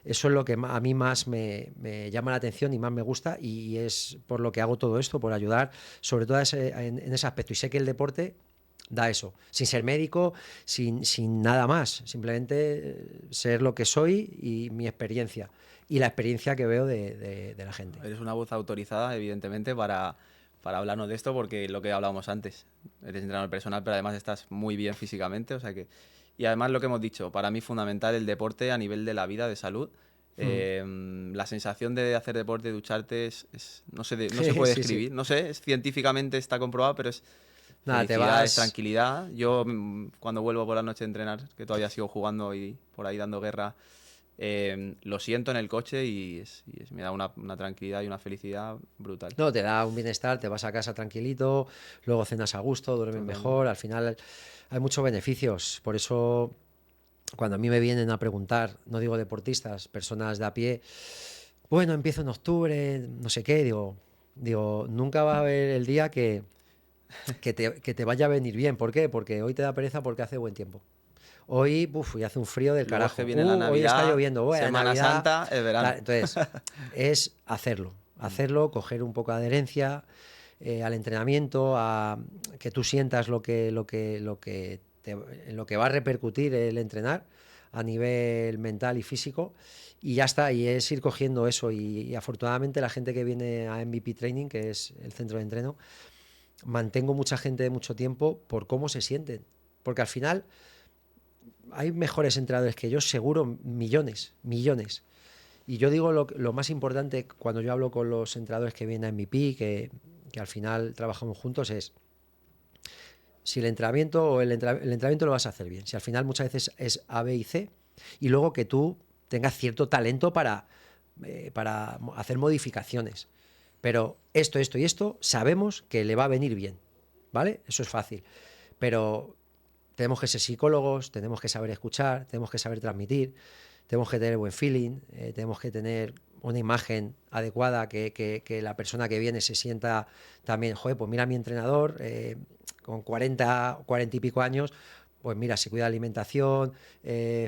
eso es lo que a mí más me llama la atención y más me gusta, y es por lo que hago todo esto, por ayudar sobre todo en ese aspecto. Y sé que el deporte da eso, sin ser médico, sin nada más, simplemente ser lo que soy y mi experiencia y la experiencia que veo de la gente. Eres una voz autorizada, evidentemente, para hablarnos de esto, porque lo que hablábamos antes, eres entrenador personal, pero además estás muy bien físicamente, o sea que... Y además lo que hemos dicho, para mí fundamental el deporte a nivel de la vida, de salud. La sensación de hacer deporte, ducharte, no sé, no se puede Sí, sí. describir, no sé, científicamente está comprobado, pero es Nada, te felicidad, es vas... tranquilidad. Yo cuando vuelvo por la noche a entrenar, que todavía sigo jugando y por ahí dando guerra, lo siento en el coche me da una tranquilidad y una felicidad brutal. No, te da un bienestar, te vas a casa tranquilito, luego cenas a gusto, duermes Totalmente. mejor, al final hay muchos beneficios. Por eso, cuando a mí me vienen a preguntar, no digo deportistas, personas de a pie, bueno, empiezo en octubre, no sé qué, digo, nunca va a haber el día que te vaya a venir bien. ¿Por qué? Porque hoy te da pereza porque hace buen tiempo. Hoy, y hace un frío del Luego es que carajo. viene la Hoy está Navidad, lloviendo. Bueno, Semana Navidad. Santa, el verano. Tal. Entonces, es hacerlo, coger un poco de adherencia al entrenamiento, a que tú sientas en lo que va a repercutir el entrenar a nivel mental y físico, y ya está, y es ir cogiendo eso, y afortunadamente la gente que viene a MVP Training, que es el centro de entreno, mantengo mucha gente de mucho tiempo por cómo se sienten, porque al final hay mejores entrenadores que yo, seguro, millones, millones. Y yo digo lo más importante cuando yo hablo con los entrenadores que vienen a MVP, que al final trabajamos juntos, es si el entrenamiento el entrenamiento lo vas a hacer bien. Si al final muchas veces es A, B y C, y luego que tú tengas cierto talento para hacer modificaciones. Pero esto y esto sabemos que le va a venir bien, ¿vale? Eso es fácil. Pero tenemos que ser psicólogos, tenemos que saber escuchar, tenemos que saber transmitir, tenemos que tener buen feeling, tenemos que tener una imagen adecuada, que la persona que viene se sienta también, joder, pues mira a mi entrenador con 40 y pico años, pues mira, se cuida la alimentación,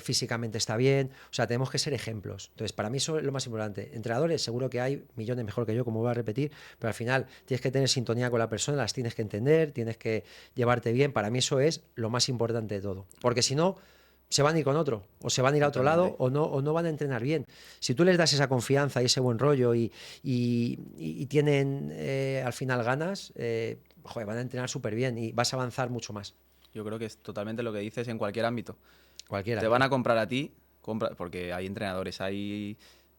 físicamente está bien, o sea, tenemos que ser ejemplos. Entonces, para mí eso es lo más importante. Entrenadores, seguro que hay millones mejor que yo, como voy a repetir, pero al final tienes que tener sintonía con la persona, las tienes que entender, tienes que llevarte bien. Para mí eso es lo más importante de todo, porque si no, se van a ir con otro, o se van a ir a otro lado, Totalmente. o no van a entrenar bien. Si tú les das esa confianza y ese buen rollo y tienen al final ganas, joder, van a entrenar súper bien y vas a avanzar mucho más. Yo creo que es totalmente lo que dices en cualquier ámbito. Cualquiera. Te van a comprar a ti, porque hay entrenadores, hay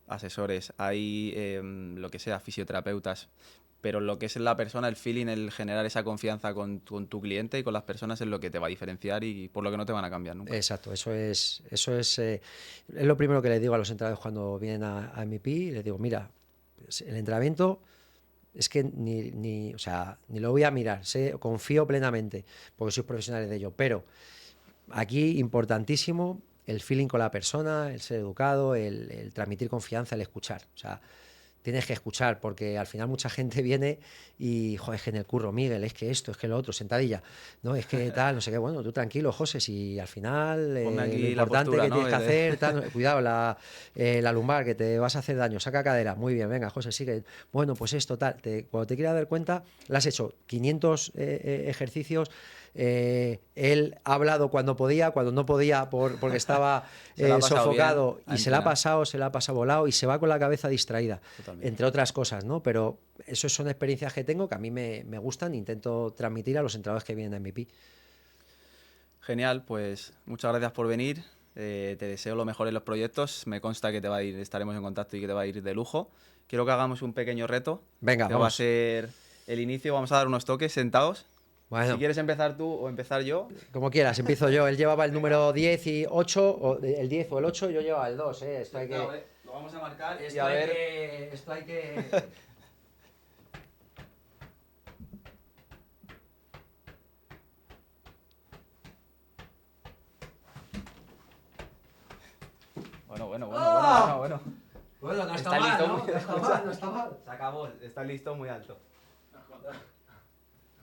asesores, hay lo que sea, fisioterapeutas, pero lo que es la persona, el feeling, el generar esa confianza con tu cliente y con las personas es lo que te va a diferenciar y por lo que no te van a cambiar nunca. Exacto, es lo primero que les digo a los entrenadores cuando vienen a MVP. Les digo, mira, el entrenamiento es que o sea, ni lo voy a mirar, confío plenamente, porque sois profesionales de ello, pero aquí importantísimo el feeling con la persona, el ser educado, el transmitir confianza, el escuchar. O sea, tienes que escuchar, porque al final mucha gente viene y, joder, es que en el curro, Miguel, es que esto, es que lo otro, sentadilla, no, es que tal, no sé qué, bueno, tú tranquilo, José, si al final Ponme lo aquí la importante postura, que ¿no? tienes que hacer, tal, cuidado, la lumbar, que te vas a hacer daño, saca cadera, muy bien, venga, José, sigue, bueno, pues esto, tal, cuando te quieras dar cuenta, le has hecho 500 ejercicios, él ha hablado cuando podía, cuando no podía porque estaba Se la ha pasado bien sofocado, a y entrenar. se la ha pasado volado y se va con la cabeza distraída, Totalmente. entre otras cosas, ¿no? Pero eso son experiencias que tengo que a mí me gustan e intento transmitir a los entrenadores que vienen a MVP. Genial, pues muchas gracias por venir. Te deseo lo mejor en los proyectos. Me consta que te va a ir, estaremos en contacto y que te va a ir de lujo. Quiero que hagamos un pequeño reto, Venga, que va a vamos. ser el inicio. Vamos a dar unos toques sentados. Si Bueno, quieres empezar tú o empezar yo. como quieras, empiezo yo. Él llevaba el número 10 y 8, o el 10 o el 8, yo llevaba el 2, ¿eh? Esto hay que... Lo vamos a marcar y Esto a hay ver. que... Esto hay que... Bueno. Bueno, no está Está mal, listo, ¿no? muy- No está mal, no está mal. Se acabó, está listo muy alto.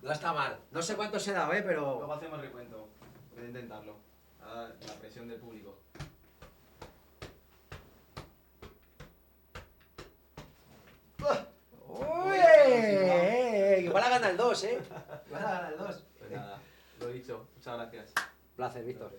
No está mal. No sé cuánto se da, pero... Luego hacemos recuento. Voy a intentarlo. A la presión del público. gana el 2, ¿eh? Iván gana el 2. Pues nada, lo dicho. Muchas gracias. Placer, Víctor.